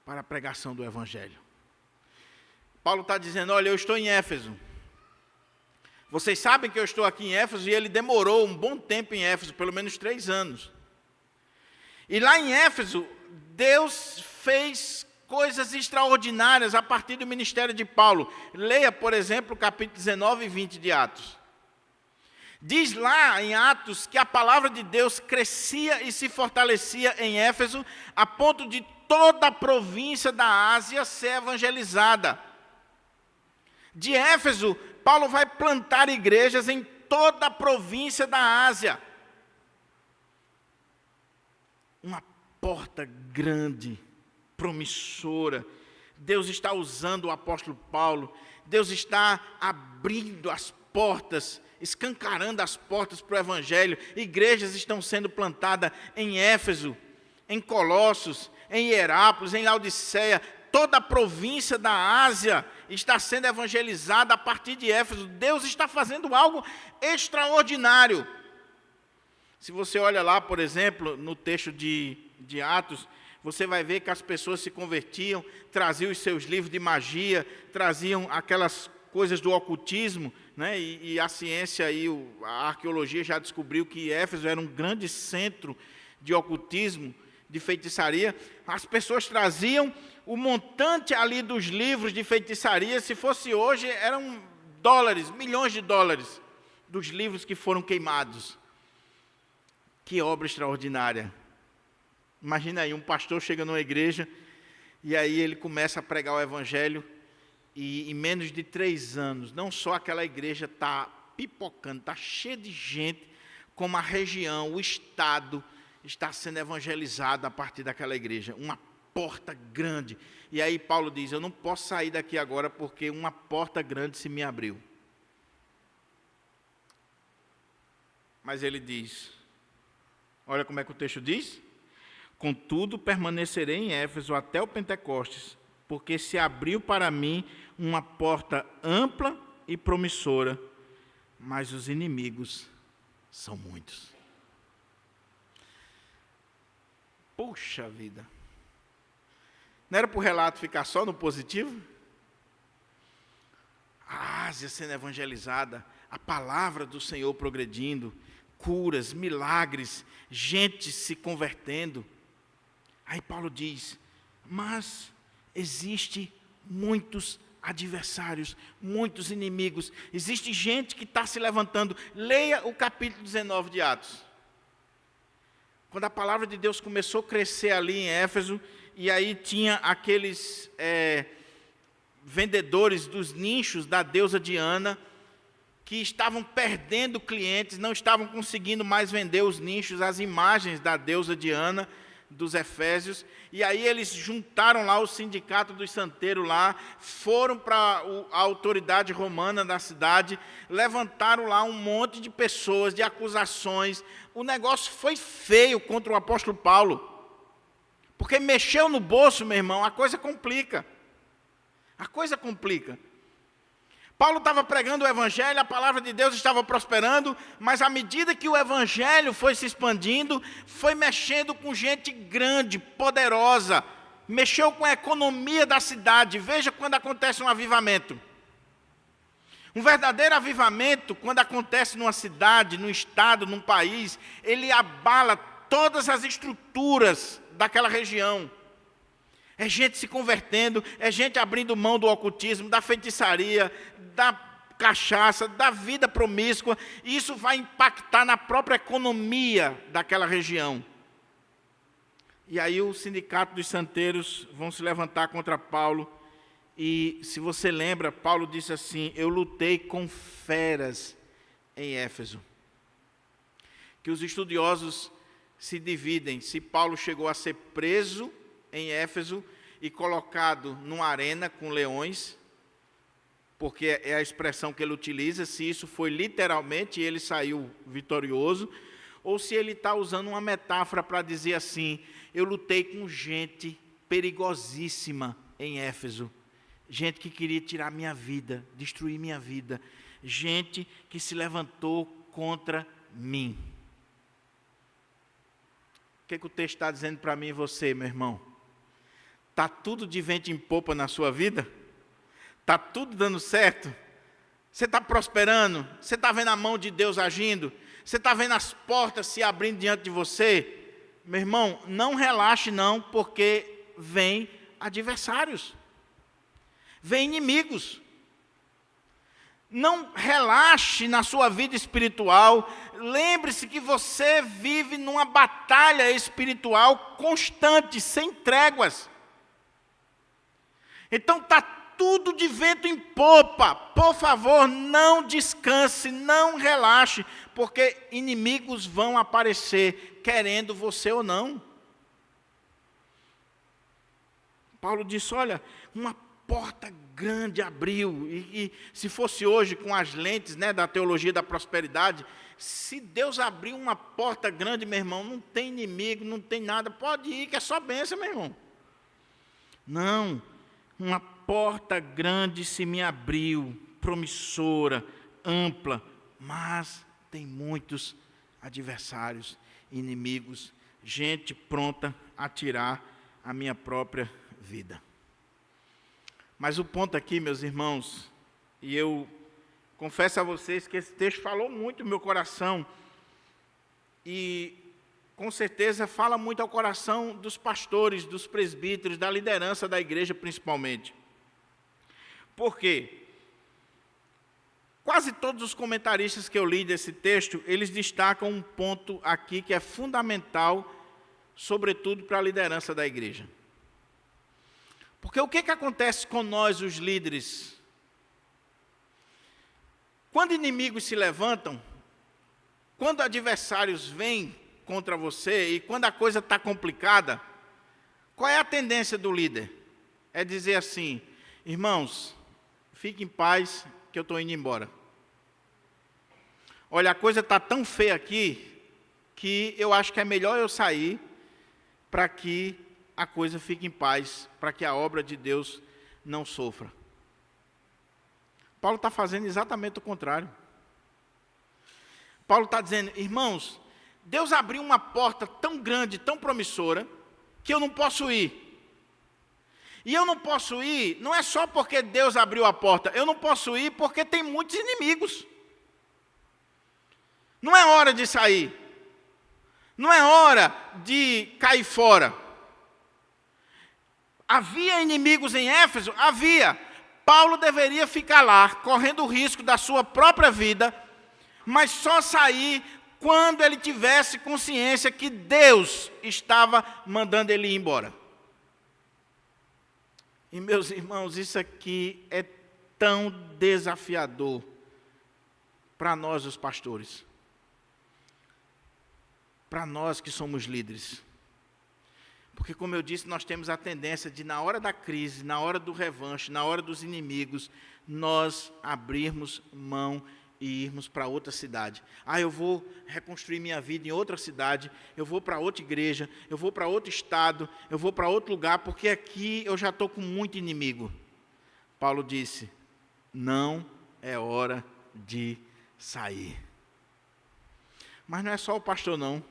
para a pregação do Evangelho. Paulo está dizendo, olha, eu estou em Éfeso. Vocês sabem que eu estou aqui em Éfeso e ele demorou um bom tempo em Éfeso, pelo menos 3 anos. E lá em Éfeso, Deus fez coisas extraordinárias a partir do ministério de Paulo. Leia, por exemplo, o capítulo 19 e 20 de Atos. Diz lá em Atos que a palavra de Deus crescia e se fortalecia em Éfeso, a ponto de toda a província da Ásia ser evangelizada. De Éfeso, Paulo vai plantar igrejas em toda a província da Ásia. Uma porta grande, promissora. Deus está usando o apóstolo Paulo. Deus está abrindo as portas, escancarando as portas para o Evangelho. Igrejas estão sendo plantadas em Éfeso, em Colossos, em Hierápolis, em Laodiceia. Toda a província da Ásia está sendo evangelizada a partir de Éfeso. Deus está fazendo algo extraordinário. Se você olha lá, por exemplo, no texto de Atos, você vai ver que as pessoas se convertiam, traziam os seus livros de magia, traziam aquelas coisas do ocultismo, né? E a ciência e a arqueologia já descobriu que Éfeso era um grande centro de ocultismo, de feitiçaria. As pessoas traziam o montante ali dos livros de feitiçaria, se fosse hoje, eram dólares, milhões de dólares, dos livros que foram queimados. Que obra extraordinária. Imagina aí, um pastor chega numa igreja, e aí ele começa a pregar o Evangelho, e em menos de 3 anos, não só aquela igreja está pipocando, está cheia de gente, como a região, o estado, está sendo evangelizado a partir daquela igreja. Uma porta grande. E aí Paulo diz, eu não posso sair daqui agora porque uma porta grande se me abriu. Mas ele diz, olha como é que o texto diz, contudo permanecerei em Éfeso até o Pentecostes, porque se abriu para mim uma porta ampla e promissora, mas os inimigos são muitos. Puxa vida. Não era para o relato ficar só no positivo? A Ásia sendo evangelizada, a palavra do Senhor progredindo, curas, milagres, gente se convertendo. Aí Paulo diz, mas existe muitos adversários, muitos inimigos, existe gente que está se levantando. Leia o capítulo 19 de Atos. Quando a palavra de Deus começou a crescer ali em Éfeso, e aí tinha aqueles vendedores dos nichos da deusa Diana, que estavam perdendo clientes, não estavam conseguindo mais vender os nichos, as imagens da deusa Diana, dos Efésios, e aí eles juntaram lá o sindicato dos santeiros lá, foram para a autoridade romana da cidade, levantaram lá um monte de pessoas, de acusações. O negócio foi feio contra o apóstolo Paulo, porque mexeu no bolso, meu irmão, a coisa complica. A coisa complica. Paulo estava pregando o evangelho, a palavra de Deus estava prosperando, mas à medida que o evangelho foi se expandindo, foi mexendo com gente grande, poderosa, mexeu com a economia da cidade. Veja quando acontece um avivamento. Um verdadeiro avivamento, quando acontece numa cidade, num estado, num país, ele abala todas as estruturas daquela região. É gente se convertendo, é gente abrindo mão do ocultismo, da feitiçaria, da cachaça, da vida promíscua, e isso vai impactar na própria economia daquela região. E aí o sindicato dos santeiros vão se levantar contra Paulo, e se você lembra, Paulo disse assim, eu lutei com feras em Éfeso. Que os estudiosos se dividem, se Paulo chegou a ser preso em Éfeso e colocado numa arena com leões, porque é a expressão que ele utiliza, se isso foi literalmente ele saiu vitorioso, ou se ele está usando uma metáfora para dizer assim, eu lutei com gente perigosíssima em Éfeso, gente que queria tirar minha vida, destruir minha vida, gente que se levantou contra mim. O que o texto está dizendo para mim e você, meu irmão? Está tudo de vento em popa na sua vida? Está tudo dando certo? Você está prosperando? Você está vendo a mão de Deus agindo? Você está vendo as portas se abrindo diante de você? Meu irmão, não relaxe não, porque vem adversários. Vem inimigos. Não relaxe na sua vida espiritual. Lembre-se que você vive numa batalha espiritual constante, sem tréguas. Então está tudo de vento em popa. Por favor, não descanse, não relaxe, porque inimigos vão aparecer, querendo você ou não. Paulo disse, olha, uma porta grande abriu, e se fosse hoje com as lentes, né, da teologia da prosperidade, se Deus abriu uma porta grande, meu irmão, não tem inimigo, não tem nada, pode ir, que é só bênção, meu irmão. Não, uma porta grande se me abriu, promissora, ampla, mas tem muitos adversários, inimigos, gente pronta a tirar a minha própria vida. Mas o ponto aqui, meus irmãos, e eu confesso a vocês que esse texto falou muito no meu coração, e com certeza fala muito ao coração dos pastores, dos presbíteros, da liderança da igreja principalmente. Por quê? Quase todos os comentaristas que eu li desse texto, eles destacam um ponto aqui que é fundamental, sobretudo para a liderança da igreja. Porque o que acontece com nós, os líderes? Quando inimigos se levantam, quando adversários vêm contra você e quando a coisa está complicada, qual é a tendência do líder? É dizer assim, irmãos, fique em paz que eu estou indo embora. Olha, a coisa está tão feia aqui que eu acho que é melhor eu sair para que a coisa fique em paz, para que a obra de Deus não sofra. Paulo está fazendo exatamente o contrário. Paulo está dizendo, irmãos, Deus abriu uma porta tão grande, tão promissora, que eu não posso ir. E eu não posso ir, não é só porque Deus abriu a porta, eu não posso ir porque tem muitos inimigos. Não é hora de sair. Não é hora de cair fora. Havia inimigos em Éfeso? Havia. Paulo deveria ficar lá, correndo o risco da sua própria vida, mas só sair quando ele tivesse consciência que Deus estava mandando ele ir embora. E, meus irmãos, isso aqui é tão desafiador para nós, os pastores. Para nós que somos líderes. Porque, como eu disse, nós temos a tendência de, na hora da crise, na hora do revanche, na hora dos inimigos, nós abrirmos mão e irmos para outra cidade. Eu vou reconstruir minha vida em outra cidade, eu vou para outra igreja, eu vou para outro estado, eu vou para outro lugar, porque aqui eu já estou com muito inimigo. Paulo disse, não é hora de sair. Mas não é só o pastor, não.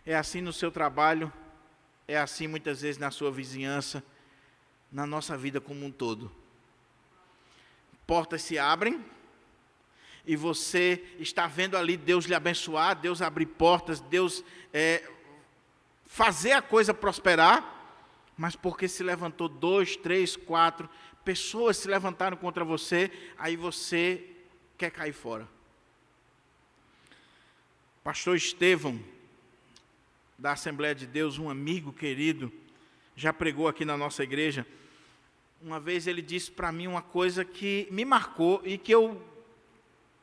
É assim no seu trabalho, é assim muitas vezes na sua vizinhança, na nossa vida como um todo. Portas se abrem, e você está vendo ali Deus lhe abençoar, Deus abrir portas, Deus fazer a coisa prosperar, mas porque se levantou 2, 3, 4 pessoas se levantaram contra você, aí você quer cair fora. Pastor Estevão, da Assembleia de Deus, um amigo querido, já pregou aqui na nossa igreja. Uma vez ele disse para mim uma coisa que me marcou e que eu,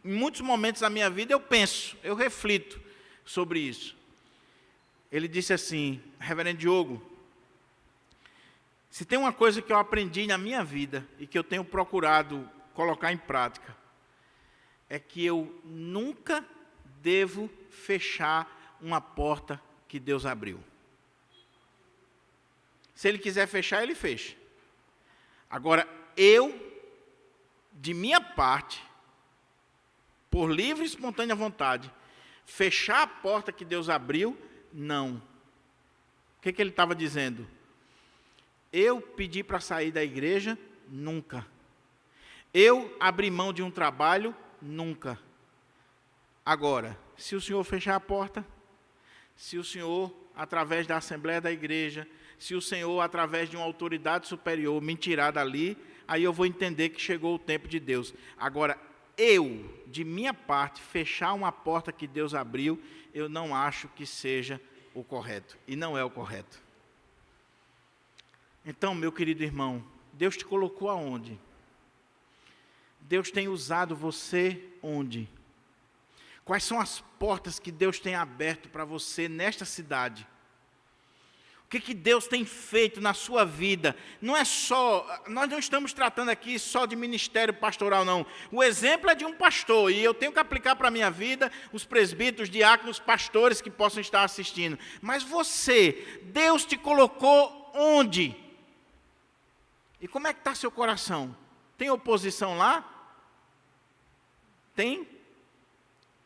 em muitos momentos da minha vida, eu reflito sobre isso. Ele disse assim, Reverendo Diogo, se tem uma coisa que eu aprendi na minha vida e que eu tenho procurado colocar em prática, é que eu nunca devo fechar uma porta que Deus abriu. Se Ele quiser fechar, Ele fecha. Agora, eu, de minha parte, por livre e espontânea vontade, fechar a porta que Deus abriu, não. O que ele estava dizendo? Eu pedi para sair da igreja? Nunca. Eu abri mão de um trabalho? Nunca. Agora, se o Senhor fechar a porta, se o Senhor, através da Assembleia da Igreja, se o Senhor, através de uma autoridade superior, me tirar dali, aí eu vou entender que chegou o tempo de Deus. Agora, eu, de minha parte, fechar uma porta que Deus abriu, eu não acho que seja o correto. E não é o correto. Então, meu querido irmão, Deus te colocou aonde? Deus tem usado você onde? Quais são as portas que Deus tem aberto para você nesta cidade? O que Deus tem feito na sua vida? Não é só, nós não estamos tratando aqui só de ministério pastoral, não. O exemplo é de um pastor, e eu tenho que aplicar para a minha vida, os presbíteros, diáconos, pastores que possam estar assistindo. Mas você, Deus te colocou onde? E como é que está seu coração? Tem oposição lá? Tem?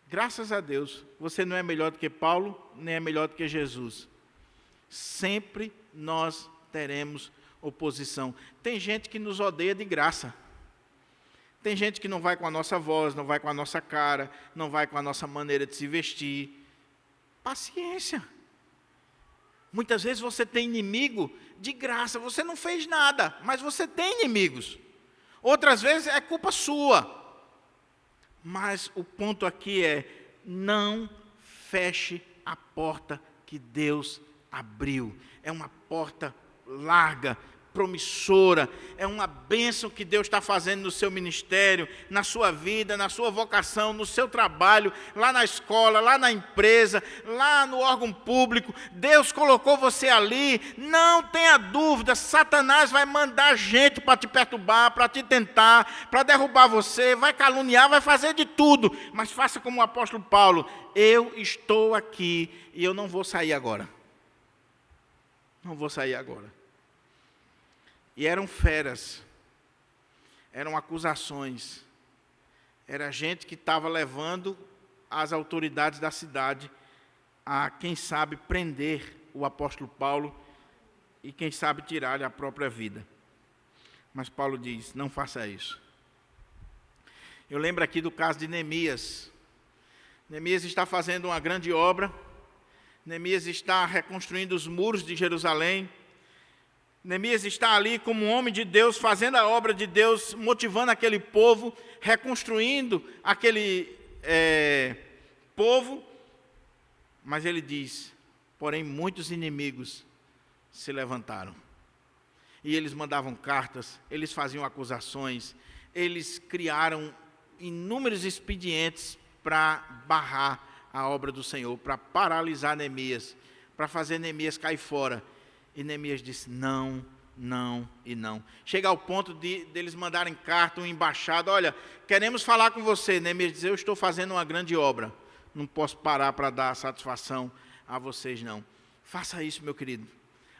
Graças a Deus, você não é melhor do que Paulo, nem é melhor do que Jesus. Sempre nós teremos oposição. Tem gente que nos odeia de graça. Tem gente que não vai com a nossa voz, não vai com a nossa cara, não vai com a nossa maneira de se vestir. Paciência. Muitas vezes você tem inimigo de graça, você não fez nada, mas você tem inimigos. Outras vezes é culpa sua. Mas o ponto aqui é, não feche a porta que Deus abriu. É uma porta larga, promissora, é uma bênção que Deus está fazendo no seu ministério, na sua vida, na sua vocação, no seu trabalho, lá na escola, lá na empresa, lá no órgão público. Deus colocou você ali, não tenha dúvida, Satanás vai mandar gente para te perturbar, para te tentar, para derrubar você, vai caluniar, vai fazer de tudo, mas faça como o apóstolo Paulo, eu estou aqui e eu não vou sair agora. Não vou sair agora. E eram feras, eram acusações, era gente que estava levando as autoridades da cidade a, quem sabe, prender o apóstolo Paulo e, quem sabe, tirar-lhe a própria vida. Mas Paulo diz, não faça isso. Eu lembro aqui do caso de Neemias. Neemias está fazendo uma grande obra. Neemias está reconstruindo os muros de Jerusalém. Neemias está ali como um homem de Deus, fazendo a obra de Deus, motivando aquele povo, reconstruindo aquele povo. Mas ele diz, porém muitos inimigos se levantaram. E eles mandavam cartas, eles faziam acusações, eles criaram inúmeros expedientes para barrar a obra do Senhor, para paralisar Neemias, para fazer Neemias cair fora. E Neemias disse, não, não e não. Chega ao ponto de eles mandarem carta, um embaixado, olha, queremos falar com você. Neemias diz, eu estou fazendo uma grande obra, não posso parar para dar satisfação a vocês não. Faça isso, meu querido.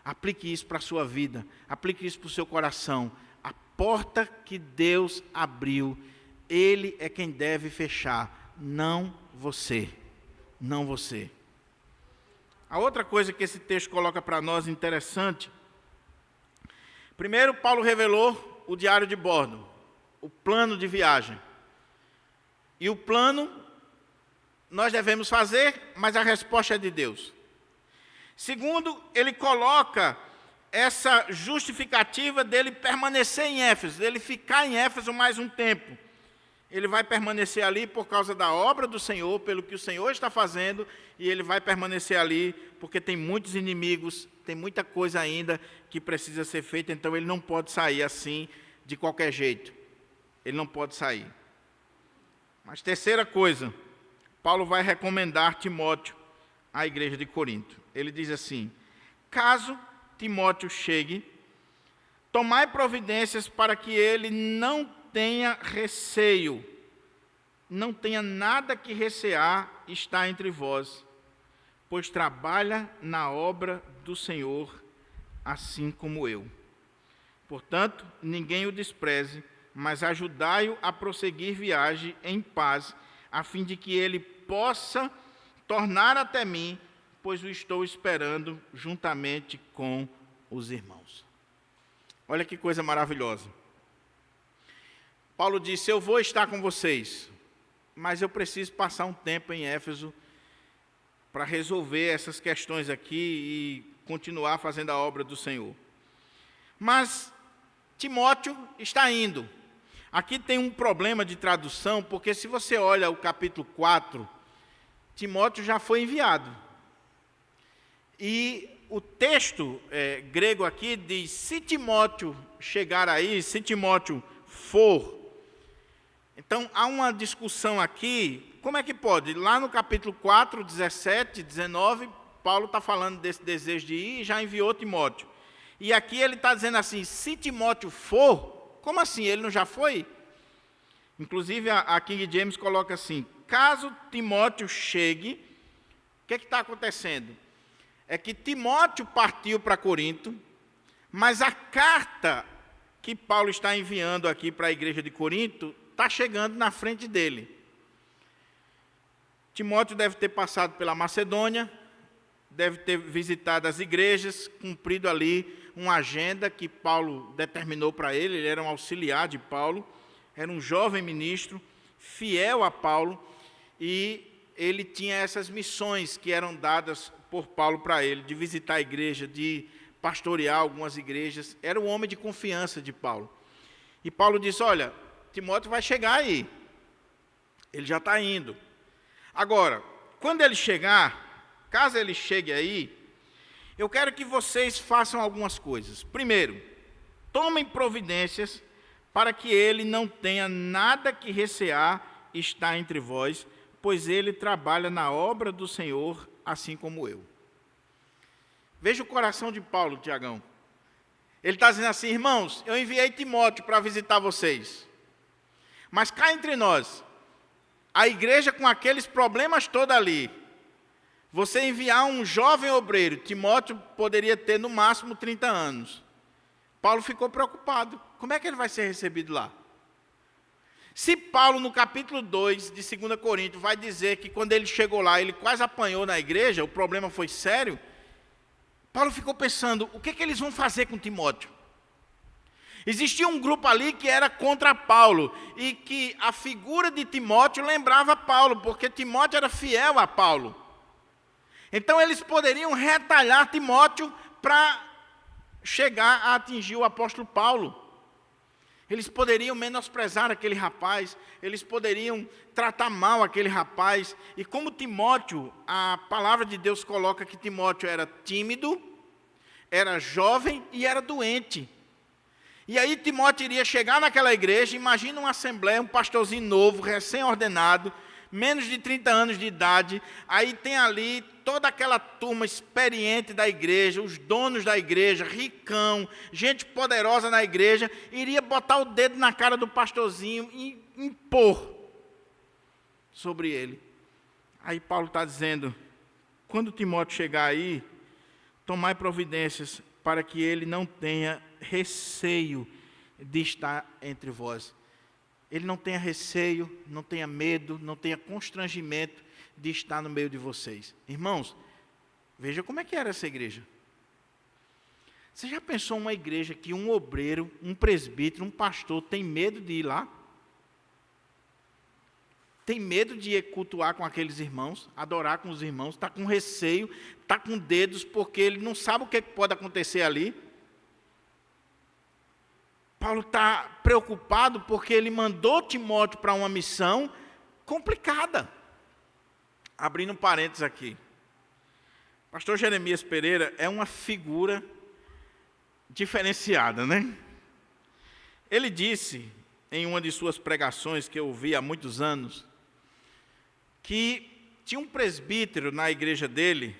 Aplique isso para a sua vida, aplique isso para o seu coração. A porta que Deus abriu, Ele é quem deve fechar, não você, não você. A outra coisa que esse texto coloca para nós interessante, primeiro Paulo revelou o diário de bordo, o plano de viagem. E o plano nós devemos fazer, mas a resposta é de Deus. Segundo, ele coloca essa justificativa dele permanecer em Éfeso, dele ficar em Éfeso mais um tempo. Ele vai permanecer ali por causa da obra do Senhor, pelo que o Senhor está fazendo, e ele vai permanecer ali porque tem muitos inimigos, tem muita coisa ainda que precisa ser feita, então ele não pode sair assim de qualquer jeito. Ele não pode sair. Mas terceira coisa, Paulo vai recomendar Timóteo à igreja de Corinto. Ele diz assim, caso Timóteo chegue, tomai providências para que ele não tenha receio, não tenha nada que recear estar entre vós, pois trabalha na obra do Senhor, assim como eu. Portanto, ninguém o despreze, mas ajudai-o a prosseguir viagem em paz, a fim de que ele possa tornar até mim, pois o estou esperando juntamente com os irmãos. Olha que coisa maravilhosa. Paulo disse, eu vou estar com vocês, mas eu preciso passar um tempo em Éfeso para resolver essas questões aqui e continuar fazendo a obra do Senhor. Mas Timóteo está indo. Aqui tem um problema de tradução, porque se você olha o capítulo 4, Timóteo já foi enviado. E o texto grego aqui diz, se Timóteo chegar aí, se Timóteo for. Então, há uma discussão aqui, como é que pode? Lá no capítulo 4, 17, 19, Paulo está falando desse desejo de ir e já enviou Timóteo. E aqui ele está dizendo assim, se Timóteo for, como assim? Ele não já foi? Inclusive, a King James coloca assim, caso Timóteo chegue, o que está acontecendo? É que Timóteo partiu para Corinto, mas a carta que Paulo está enviando aqui para a igreja de Corinto está chegando na frente dele. Timóteo deve ter passado pela Macedônia, deve ter visitado as igrejas, cumprido ali uma agenda que Paulo determinou para ele. Ele era um auxiliar de Paulo, era um jovem ministro, fiel a Paulo, e ele tinha essas missões que eram dadas por Paulo para ele, de visitar a igreja, de pastorear algumas igrejas. Era um homem de confiança de Paulo. E Paulo disse, olha, Timóteo vai chegar aí. Ele já está indo. Agora, quando ele chegar, caso ele chegue aí, eu quero que vocês façam algumas coisas. Primeiro, tomem providências para que ele não tenha nada que recear estar entre vós, pois ele trabalha na obra do Senhor, assim como eu. Veja o coração de Paulo, Tiagão. Ele está dizendo assim, irmãos, eu enviei Timóteo para visitar vocês. Mas cá entre nós, a igreja com aqueles problemas todos ali, você enviar um jovem obreiro, Timóteo poderia ter no máximo 30 anos. Paulo ficou preocupado. Como é que ele vai ser recebido lá? Se Paulo, no capítulo 2 de 2 Coríntios, vai dizer que quando ele chegou lá, ele quase apanhou na igreja, o problema foi sério, Paulo ficou pensando, o que eles vão fazer com Timóteo? Existia um grupo ali que era contra Paulo, e que a figura de Timóteo lembrava Paulo, porque Timóteo era fiel a Paulo. Então eles poderiam retalhar Timóteo para chegar a atingir o apóstolo Paulo. Eles poderiam menosprezar aquele rapaz, eles poderiam tratar mal aquele rapaz. E como Timóteo, a palavra de Deus coloca que Timóteo era tímido, era jovem e era doente. E aí Timóteo iria chegar naquela igreja, imagina uma assembleia, um pastorzinho novo, recém-ordenado, menos de 30 anos de idade, aí tem ali toda aquela turma experiente da igreja, os donos da igreja, ricão, gente poderosa na igreja, iria botar o dedo na cara do pastorzinho e impor sobre ele. Aí Paulo está dizendo, quando Timóteo chegar aí, tomai providências para que ele não tenha receio de estar entre vós. Ele não tenha receio, não tenha medo, não tenha constrangimento de estar no meio de vocês. Irmãos, veja como é que era essa igreja. Você já pensou uma igreja que um obreiro, um presbítero, um pastor tem medo de ir lá? Tem medo de ir cultuar com aqueles irmãos, adorar com os irmãos, está com receio, está com dedos, porque ele não sabe o que pode acontecer ali. Paulo está preocupado porque ele mandou Timóteo para uma missão complicada. Abrindo um parênteses aqui. Pastor Jeremias Pereira é uma figura diferenciada, né? Ele disse, em uma de suas pregações, que eu ouvi há muitos anos, que tinha um presbítero na igreja dele,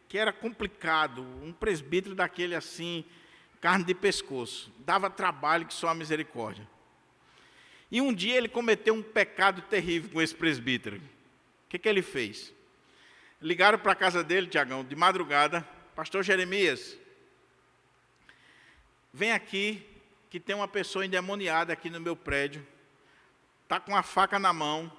que era complicado, um presbítero daquele assim, carne de pescoço, dava trabalho que só a misericórdia. E um dia ele cometeu um pecado terrível com esse presbítero. O que ele fez? Ligaram para a casa dele, Tiagão, de madrugada, pastor Jeremias, vem aqui, que tem uma pessoa endemoniada aqui no meu prédio, está com a faca na mão,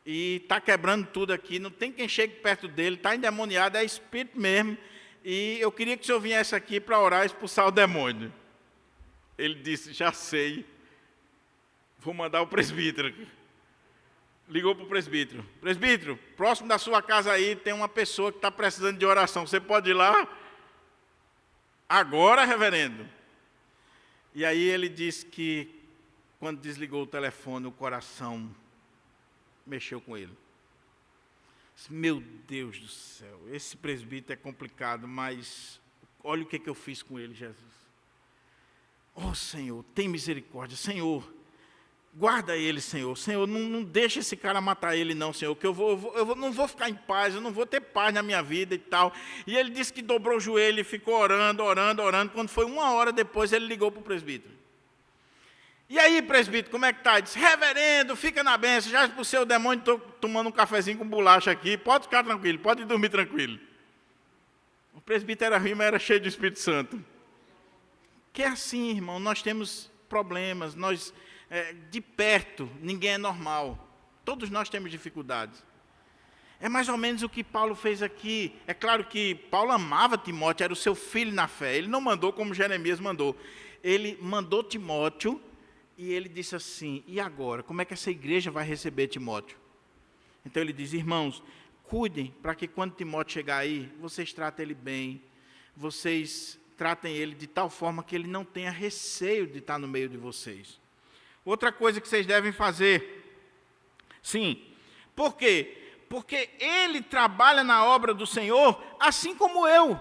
e está quebrando tudo aqui, não tem quem chegue perto dele, está endemoniado, é espírito mesmo, e eu queria que o senhor viesse aqui para orar e expulsar o demônio. Ele disse, já sei, vou mandar o presbítero. Ligou para o presbítero. Presbítero, próximo da sua casa aí tem uma pessoa que está precisando de oração, você pode ir lá? Agora, reverendo. E aí ele disse que, quando desligou o telefone, o coração mexeu com ele. Meu Deus do céu, esse presbítero é complicado, mas olha o que eu fiz com ele, Jesus. Oh, Senhor, tem misericórdia. Senhor, guarda ele, Senhor. Senhor, não deixa esse cara matar ele não, Senhor, que eu não vou ficar em paz, eu não vou ter paz na minha vida e tal. E ele disse que dobrou o joelho e ficou orando. Quando foi 1 hora depois, ele ligou para o presbítero. E aí, presbítero, como é que está? Ele disse, reverendo, fica na bênção, já expulsei o demônio, estou tomando um cafezinho com bolacha aqui, pode ficar tranquilo, pode dormir tranquilo. O presbítero era ruim, mas era cheio do Espírito Santo. Que é assim, irmão, nós temos problemas, de perto, ninguém é normal. Todos nós temos dificuldades. É mais ou menos o que Paulo fez aqui. É claro que Paulo amava Timóteo, era o seu filho na fé. Ele não mandou como Jeremias mandou. Ele mandou Timóteo e ele disse assim, e agora? Como é que essa igreja vai receber Timóteo? Então ele diz, irmãos, cuidem para que quando Timóteo chegar aí, vocês tratem ele bem, vocês tratem ele de tal forma que ele não tenha receio de estar no meio de vocês. Outra coisa que vocês devem fazer, sim, por quê? Porque ele trabalha na obra do Senhor, assim como eu.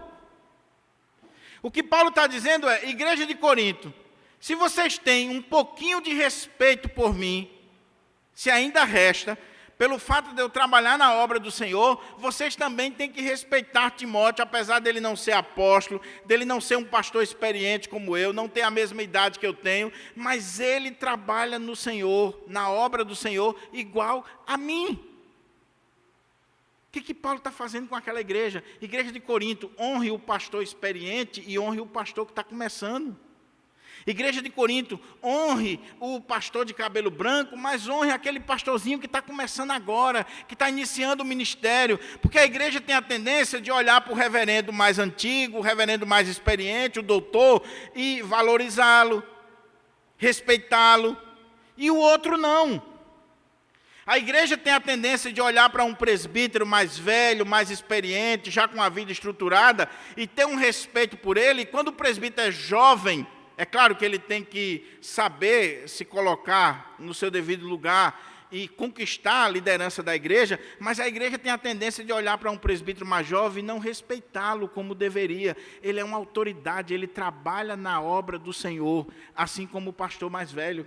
O que Paulo está dizendo é, igreja de Corinto, se vocês têm um pouquinho de respeito por mim, se ainda resta, pelo fato de eu trabalhar na obra do Senhor, vocês também têm que respeitar Timóteo, apesar dele não ser apóstolo, dele não ser um pastor experiente como eu, não ter a mesma idade que eu tenho, mas ele trabalha no Senhor, na obra do Senhor, igual a mim. O que Paulo está fazendo com aquela igreja? Igreja de Corinto, honre o pastor experiente e honre o pastor que está começando. Igreja de Corinto, honre o pastor de cabelo branco, mas honre aquele pastorzinho que está começando agora, que está iniciando o ministério, porque a igreja tem a tendência de olhar para o reverendo mais antigo, o reverendo mais experiente, o doutor, e valorizá-lo. respeitá-lo, e o outro não. A igreja tem a tendência de olhar para um presbítero mais velho, mais experiente, já com a vida estruturada, e ter um respeito por ele. E quando o presbítero é jovem, é claro que ele tem que saber se colocar no seu devido lugar e conquistar a liderança da igreja, mas a igreja tem a tendência de olhar para um presbítero mais jovem e não respeitá-lo como deveria. Ele é uma autoridade, ele trabalha na obra do Senhor, assim como o pastor mais velho.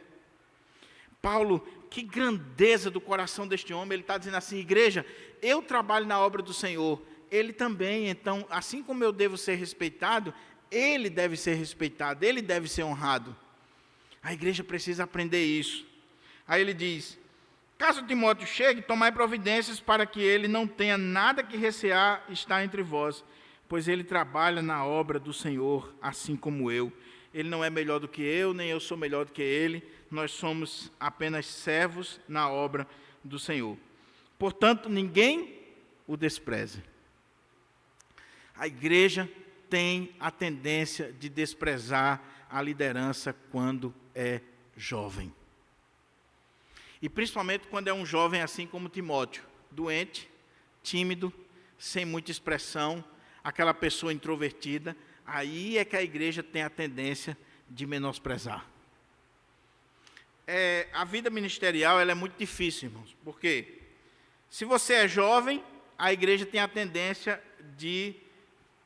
Paulo, que grandeza do coração deste homem, ele está dizendo assim: igreja, eu trabalho na obra do Senhor, ele também, então, assim como eu devo ser respeitado, ele deve ser respeitado, ele deve ser honrado. A igreja precisa aprender isso. Aí ele diz: caso Timóteo chegue, tomai providências para que ele não tenha nada que recear estar entre vós, pois ele trabalha na obra do Senhor, assim como eu. Ele não é melhor do que eu, nem eu sou melhor do que ele. Nós somos apenas servos na obra do Senhor. Portanto, ninguém o despreze. A igreja tem a tendência de desprezar a liderança quando é jovem. E principalmente quando é um jovem assim como Timóteo, doente, tímido, sem muita expressão, aquela pessoa introvertida, aí é que a igreja tem a tendência de menosprezar. A vida ministerial ela é muito difícil, irmãos, porque se você é jovem, a igreja tem a tendência de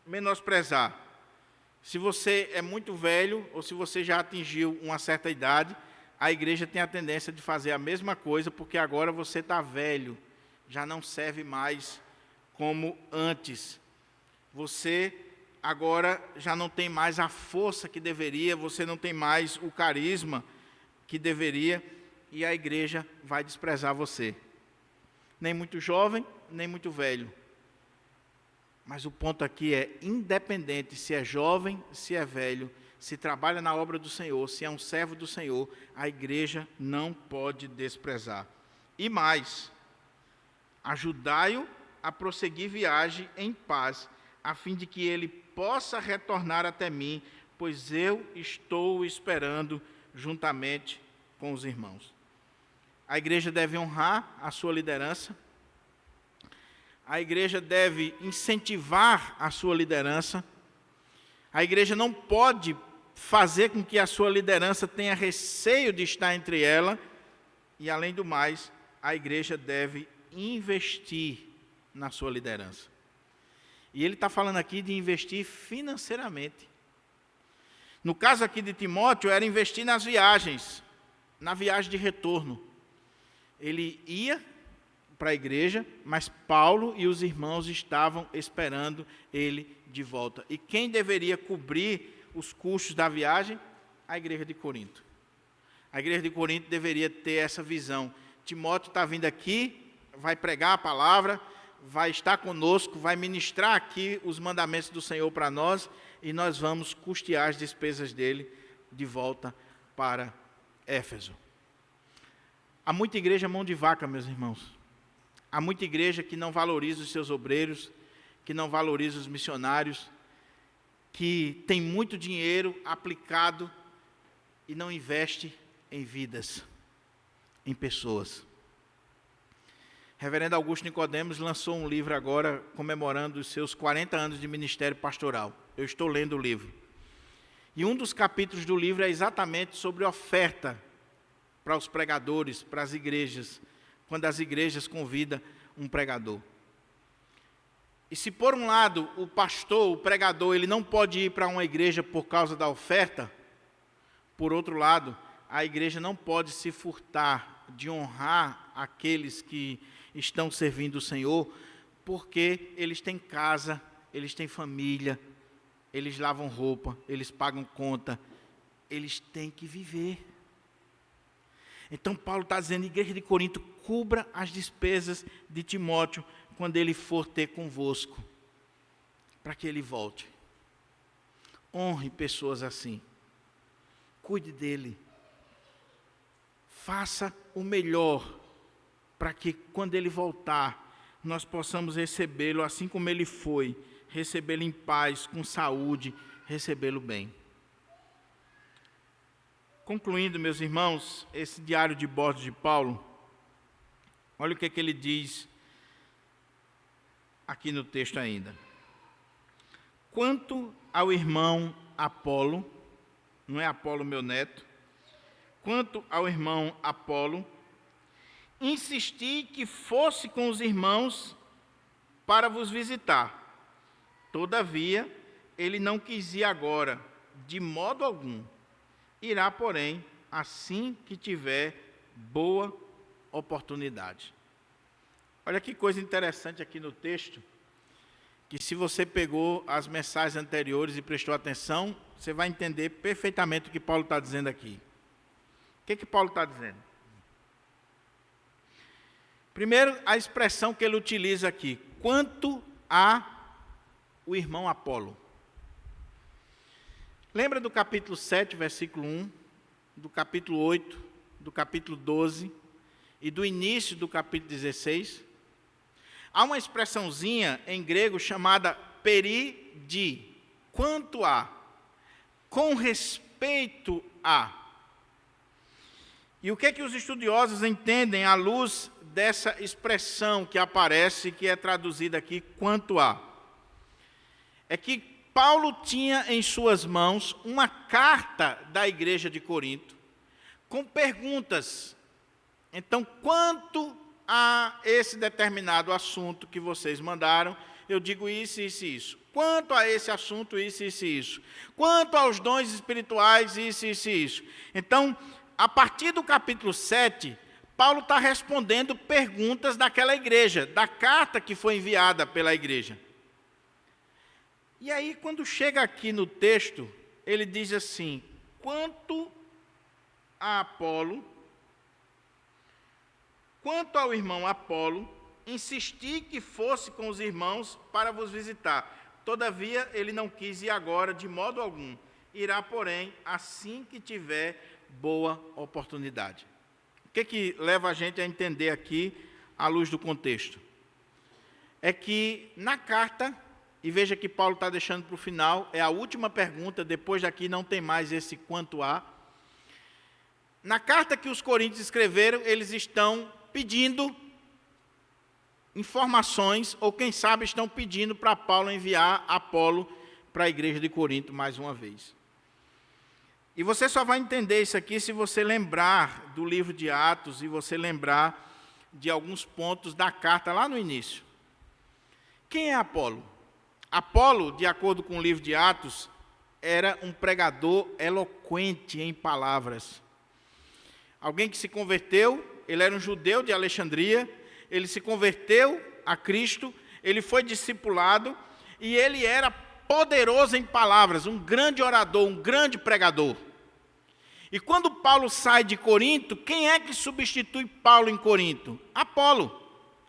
menosprezar. Se você é muito velho, ou se você já atingiu uma certa idade, a igreja tem a tendência de fazer a mesma coisa, porque agora você está velho, já não serve mais como antes. Você agora já não tem mais a força que deveria, você não tem mais o carisma que deveria, e a igreja vai desprezar você. Nem muito jovem, nem muito velho. Mas o ponto aqui é, independente se é jovem, se é velho, se trabalha na obra do Senhor, se é um servo do Senhor, a igreja não pode desprezar. E mais, ajudai-o a prosseguir viagem em paz, a fim de que ele possa retornar até mim, pois eu estou esperando juntamente com os irmãos. A igreja deve honrar a sua liderança, a igreja deve incentivar a sua liderança, a igreja não pode fazer com que a sua liderança tenha receio de estar entre ela, e além do mais, a igreja deve investir na sua liderança. E ele está falando aqui de investir financeiramente. No caso aqui de Timóteo, era investir nas viagens, na viagem de retorno. Ele ia para a igreja, mas Paulo e os irmãos estavam esperando ele de volta. E quem deveria cobrir os custos da viagem? A igreja de Corinto. A igreja de Corinto deveria ter essa visão. Timóteo está vindo aqui, vai pregar a palavra, vai estar conosco, vai ministrar aqui os mandamentos do Senhor para nós, e nós vamos custear as despesas dele de volta para Éfeso. Há muita igreja mão de vaca, meus irmãos. Há muita igreja que não valoriza os seus obreiros, que não valoriza os missionários, que tem muito dinheiro aplicado e não investe em vidas, em pessoas. Reverendo Augusto Nicodemos lançou um livro agora comemorando os seus 40 anos de ministério pastoral. Eu estou lendo o livro. E um dos capítulos do livro é exatamente sobre oferta para os pregadores, para as igrejas, quando as igrejas convidam um pregador. E se por um lado o pastor, o pregador, ele não pode ir para uma igreja por causa da oferta, por outro lado, a igreja não pode se furtar de honrar aqueles que estão servindo o Senhor, porque eles têm casa, eles têm família, eles lavam roupa, eles pagam conta, eles têm que viver. Então Paulo está dizendo, igreja de Corinto, cubra as despesas de Timóteo quando ele for ter convosco, para que ele volte. Honre pessoas assim, cuide dele, faça o melhor, para que quando ele voltar, nós possamos recebê-lo assim como ele foi, recebê-lo em paz, com saúde, recebê-lo bem. Concluindo, meus irmãos, esse diário de bordo de Paulo, olha o que ele diz aqui no texto ainda. Quanto ao irmão Apolo, não é Apolo meu neto, quanto ao irmão Apolo, insisti que fosse com os irmãos para vos visitar. Todavia, ele não quis ir agora, de modo algum. Irá, porém, assim que tiver boa oportunidade. Olha que coisa interessante aqui no texto, que se você pegou as mensagens anteriores e prestou atenção, você vai entender perfeitamente o que Paulo está dizendo aqui. O que Paulo está dizendo? Primeiro, a expressão que ele utiliza aqui, quanto a o irmão Apolo. Lembra do capítulo 7, versículo 1, do capítulo 8, do capítulo 12 e do início do capítulo 16? Há uma expressãozinha em grego chamada peridi, quanto a, com respeito a. E o que os estudiosos entendem à luz dessa expressão que aparece, que é traduzida aqui, quanto a? É que Paulo tinha em suas mãos uma carta da igreja de Corinto, com perguntas. Então, quanto a esse determinado assunto que vocês mandaram, eu digo isso, isso e isso. Quanto a esse assunto, isso, isso e isso. Quanto aos dons espirituais, isso, isso e isso. Então, a partir do capítulo 7, Paulo está respondendo perguntas daquela igreja, da carta que foi enviada pela igreja. E aí, quando chega aqui no texto, ele diz assim, quanto a Apolo, quanto ao irmão Apolo, insisti que fosse com os irmãos para vos visitar. Todavia, ele não quis ir agora, de modo algum. Irá, porém, assim que tiver boa oportunidade. O que leva a gente a entender aqui, à luz do contexto? É que na carta, e veja que Paulo está deixando para o final, é a última pergunta, depois daqui não tem mais esse quanto a. Na carta que os coríntios escreveram, eles estão pedindo informações, ou quem sabe estão pedindo para Paulo enviar Apolo para a igreja de Corinto mais uma vez. E você só vai entender isso aqui se você lembrar do livro de Atos e você lembrar de alguns pontos da carta lá no início. Quem é Apolo? Apolo, de acordo com o livro de Atos, era um pregador eloquente em palavras. Alguém que se converteu, ele era um judeu de Alexandria, ele se converteu a Cristo, ele foi discipulado e ele era poderoso em palavras, um grande orador, um grande pregador. E quando Paulo sai de Corinto, quem é que substitui Paulo em Corinto? Apolo.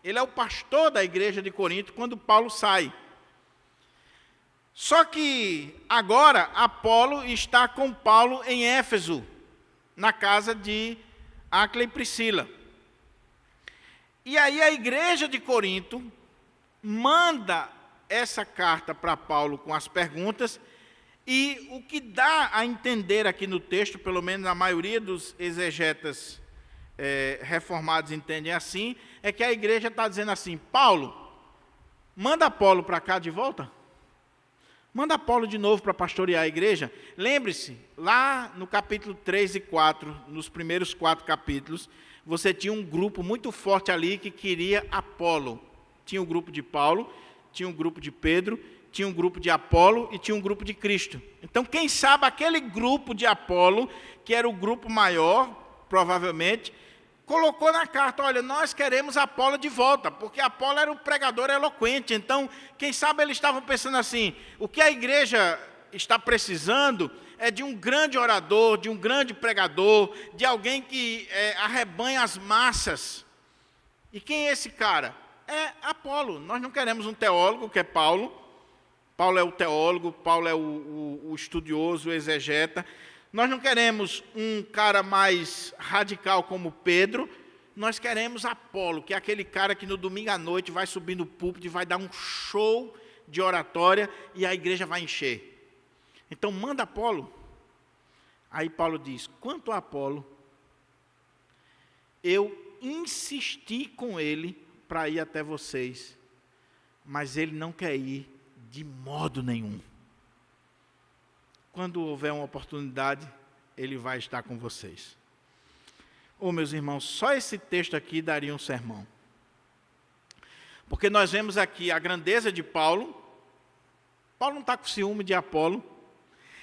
Ele é o pastor da igreja de Corinto quando Paulo sai. Só que agora Apolo está com Paulo em Éfeso, na casa de Áquila e Priscila. E aí a igreja de Corinto manda essa carta para Paulo com as perguntas, e o que dá a entender aqui no texto, pelo menos a maioria dos exegetas reformados entendem assim, é que a igreja está dizendo assim, Paulo, manda Apolo para cá de volta. Manda Apolo de novo para pastorear a igreja. Lembre-se, lá no capítulo 3 e 4, nos primeiros 4 capítulos, você tinha um grupo muito forte ali que queria Apolo. Tinha o grupo de Paulo, tinha um grupo de Pedro, tinha um grupo de Apolo e tinha um grupo de Cristo. Então, quem sabe aquele grupo de Apolo, que era o grupo maior, provavelmente, colocou na carta, olha, nós queremos Apolo de volta, porque Apolo era um pregador eloquente. Então, quem sabe eles estavam pensando assim, o que a igreja está precisando é de um grande orador, de um grande pregador, de alguém que arrebanha as massas. E quem é esse cara? É Apolo. Nós não queremos um teólogo, que é Paulo. Paulo é o teólogo, Paulo é o estudioso, o exegeta. Nós não queremos um cara mais radical como Pedro, nós queremos Apolo, que é aquele cara que no domingo à noite vai subir no púlpito e vai dar um show de oratória e a igreja vai encher. Então manda Apolo. Aí Paulo diz: quanto a Apolo, eu insisti com ele para ir até vocês, mas ele não quer ir de modo nenhum. Quando houver uma oportunidade, ele vai estar com vocês. Meus irmãos, só esse texto aqui daria um sermão. Porque nós vemos aqui a grandeza de Paulo. Paulo não está com ciúme de Apolo.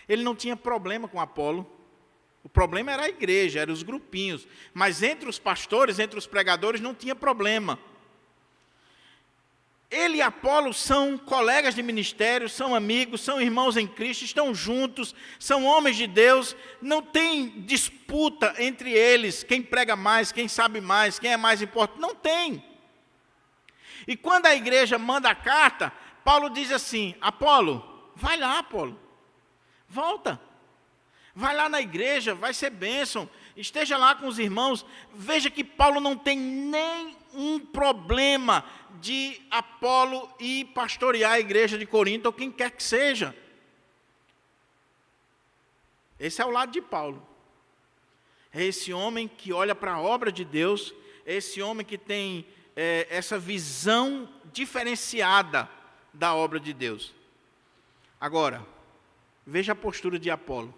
Ele não tinha problema com Apolo. O problema era a igreja, eram os grupinhos. Mas entre os pastores, entre os pregadores, não tinha problema. Ele e Apolo são colegas de ministério, são amigos, são irmãos em Cristo, estão juntos, são homens de Deus, não tem disputa entre eles, quem prega mais, quem sabe mais, quem é mais importante, não tem. E quando a igreja manda a carta, Paulo diz assim: Apolo, vai lá, Apolo, volta, vai lá na igreja, vai ser bênção, esteja lá com os irmãos. Veja que Paulo não tem nenhum problema de Apolo ir pastorear a igreja de Corinto, ou quem quer que seja. Esse é o lado de Paulo. É esse homem que olha para a obra de Deus, é esse homem que tem essa visão diferenciada da obra de Deus. Agora, veja a postura de Apolo.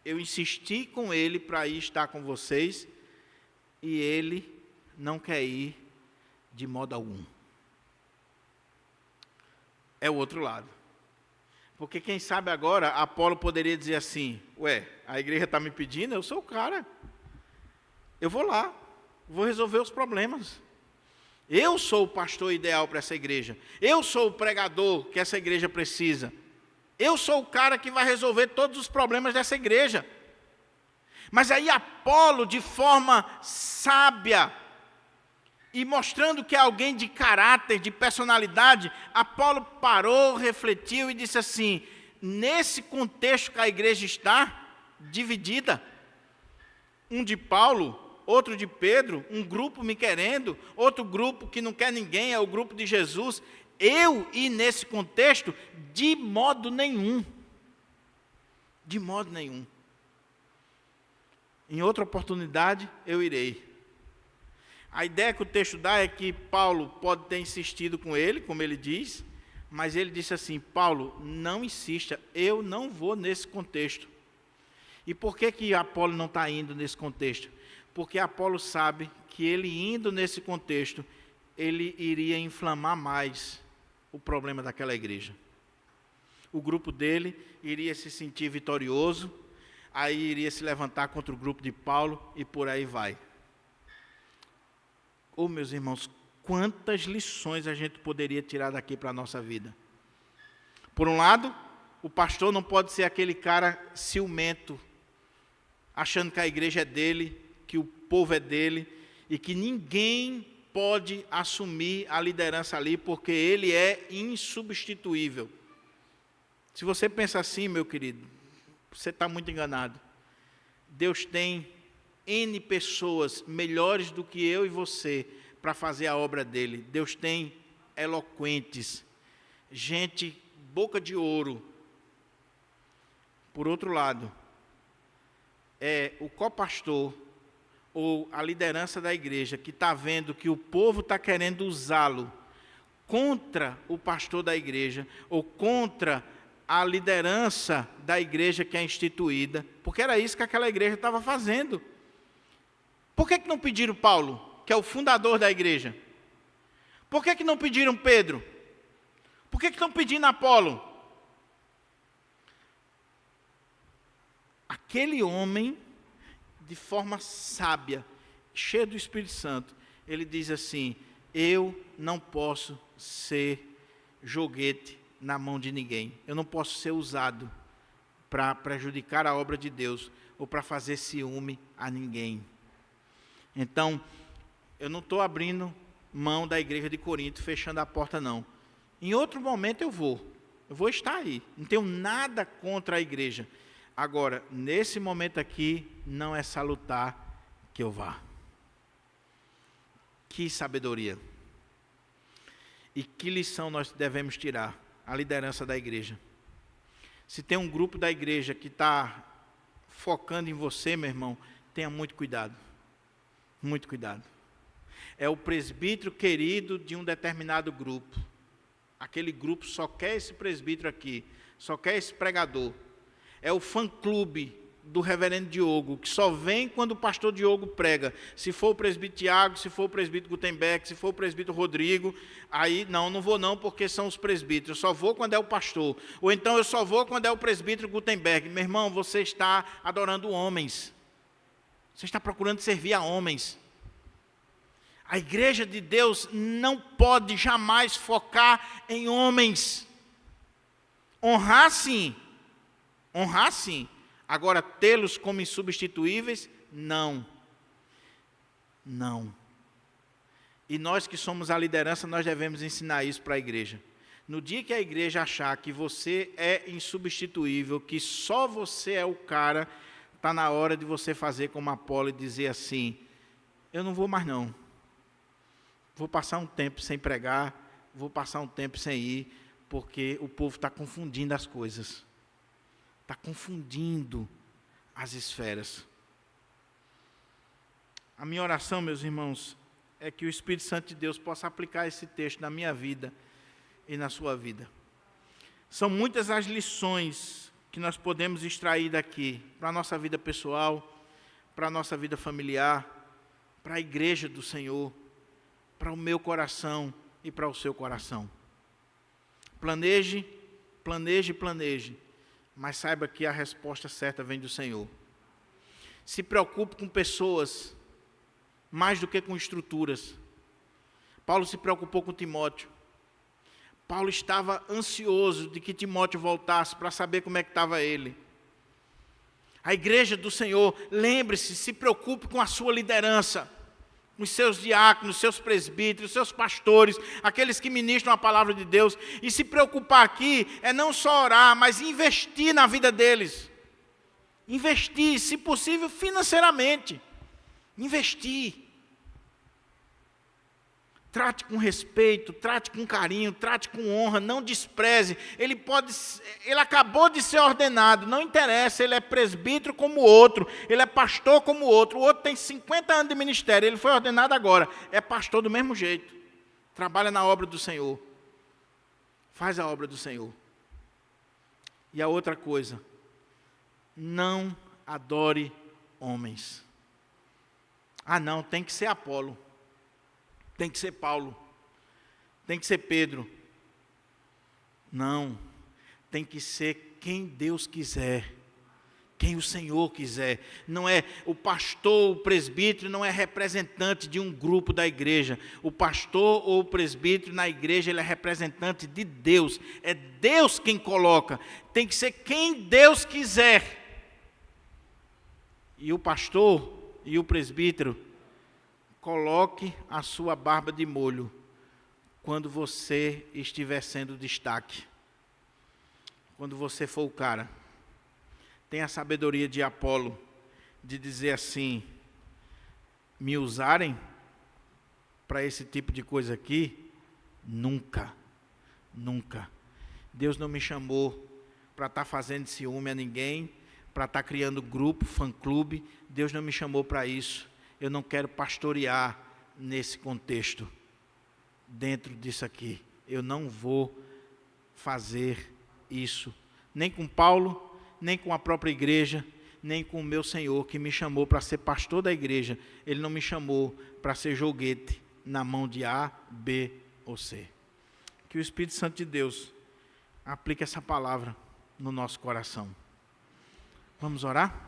Eu insisti com ele para ir estar com vocês, e ele não quer ir de modo algum. É o outro lado. Porque quem sabe agora, Apolo poderia dizer assim: a igreja está me pedindo, eu sou o cara. Eu vou lá, vou resolver os problemas. Eu sou o pastor ideal para essa igreja. Eu sou o pregador que essa igreja precisa. Eu sou o cara que vai resolver todos os problemas dessa igreja. Mas aí Apolo, de forma sábia, e mostrando que é alguém de caráter, de personalidade, Apolo parou, refletiu e disse assim: nesse contexto que a igreja está dividida, um de Paulo, outro de Pedro, um grupo me querendo, outro grupo que não quer ninguém, é o grupo de Jesus, eu ir nesse contexto, de modo nenhum. De modo nenhum. Em outra oportunidade, eu irei. A ideia que o texto dá é que Paulo pode ter insistido com ele, como ele diz, mas ele disse assim: Paulo, não insista, eu não vou nesse contexto. E por que Apolo não está indo nesse contexto? Porque Apolo sabe que ele indo nesse contexto, ele iria inflamar mais o problema daquela igreja. O grupo dele iria se sentir vitorioso, aí iria se levantar contra o grupo de Paulo e por aí vai. Meus irmãos, quantas lições a gente poderia tirar daqui para a nossa vida. Por um lado, o pastor não pode ser aquele cara ciumento, achando que a igreja é dele, que o povo é dele, e que ninguém pode assumir a liderança ali, porque ele é insubstituível. Se você pensa assim, meu querido, você está muito enganado. Deus tem N pessoas melhores do que eu e você para fazer a obra dele. Deus tem eloquentes, gente boca de ouro. Por outro lado, é o copastor ou a liderança da igreja que está vendo que o povo está querendo usá-lo contra o pastor da igreja ou contra a liderança da igreja que é instituída, porque era isso que aquela igreja estava fazendo. Por que não pediram Paulo, que é o fundador da igreja? Por que não pediram Pedro? Por que estão pedindo Apolo? Aquele homem, de forma sábia, cheio do Espírito Santo, ele diz assim: eu não posso ser joguete na mão de ninguém. Eu não posso ser usado para prejudicar a obra de Deus ou para fazer ciúme a ninguém. Então, eu não estou abrindo mão da igreja de Corinto, fechando a porta, não. Em outro momento eu vou estar aí. Não tenho nada contra a igreja. Agora, nesse momento aqui, não é salutar que eu vá. Que sabedoria. E que lição nós devemos tirar? A liderança da igreja. Se tem um grupo da igreja que está focando em você, meu irmão, tenha muito cuidado. Muito cuidado. É o presbítero querido de um determinado grupo. Aquele grupo só quer esse presbítero aqui, só quer esse pregador. É o fã-clube do reverendo Diogo, que só vem quando o pastor Diogo prega. Se for o presbítero Tiago, se for o presbítero Gutenberg, se for o presbítero Rodrigo, aí não vou não, porque são os presbíteros. Eu só vou quando é o pastor. Ou então eu só vou quando é o presbítero Gutenberg. Meu irmão, você está adorando homens. Você está procurando servir a homens. A igreja de Deus não pode jamais focar em homens. Honrar sim. Honrar sim. Agora, tê-los como insubstituíveis, não. Não. E nós que somos a liderança, nós devemos ensinar isso para a igreja. No dia que a igreja achar que você é insubstituível, que só você é o cara, está na hora de você fazer como Apolo e dizer assim, eu não vou mais não. Vou passar um tempo sem pregar, vou passar um tempo sem ir, porque o povo está confundindo as coisas. Está confundindo as esferas. A minha oração, meus irmãos, é que o Espírito Santo de Deus possa aplicar esse texto na minha vida e na sua vida. São muitas as lições que nós podemos extrair daqui, para a nossa vida pessoal, para a nossa vida familiar, para a igreja do Senhor, para o meu coração e para o seu coração. Planeje, planeje, planeje. Mas saiba que a resposta certa vem do Senhor. Se preocupe com pessoas, mais do que com estruturas. Paulo se preocupou com Timóteo. Paulo estava ansioso de que Timóteo voltasse para saber como é que estava ele. A igreja do Senhor, lembre-se, se preocupe com a sua liderança. Os seus diáconos, os seus presbíteros, os seus pastores, aqueles que ministram a palavra de Deus. E se preocupar aqui é não só orar, mas investir na vida deles. Investir, se possível, financeiramente. Investir. Trate com respeito, trate com carinho, trate com honra, não despreze. Ele acabou de ser ordenado, não interessa, ele é presbítero como o outro, ele é pastor como o outro tem 50 anos de ministério, ele foi ordenado agora, é pastor do mesmo jeito, trabalha na obra do Senhor, faz a obra do Senhor. E a outra coisa, não adore homens. Não, tem que ser Apolo. Tem que ser Paulo, tem que ser Pedro. Não, tem que ser quem Deus quiser, quem o Senhor quiser. Não é o pastor, o presbítero, não é representante de um grupo da igreja. O pastor ou o presbítero na igreja, ele é representante de Deus. É Deus quem coloca, tem que ser quem Deus quiser. E o pastor e o presbítero, coloque a sua barba de molho quando você estiver sendo destaque. Quando você for o cara. Tenha a sabedoria de Apolo de dizer assim, me usarem para esse tipo de coisa aqui? Nunca, nunca. Deus não me chamou para estar fazendo ciúme a ninguém, para estar criando grupo, fã-clube. Deus não me chamou para isso. Eu não quero pastorear nesse contexto, dentro disso aqui. Eu não vou fazer isso, nem com Paulo, nem com a própria igreja, nem com o meu Senhor, que me chamou para ser pastor da igreja. Ele não me chamou para ser joguete na mão de A, B ou C. Que o Espírito Santo de Deus aplique essa palavra no nosso coração. Vamos orar?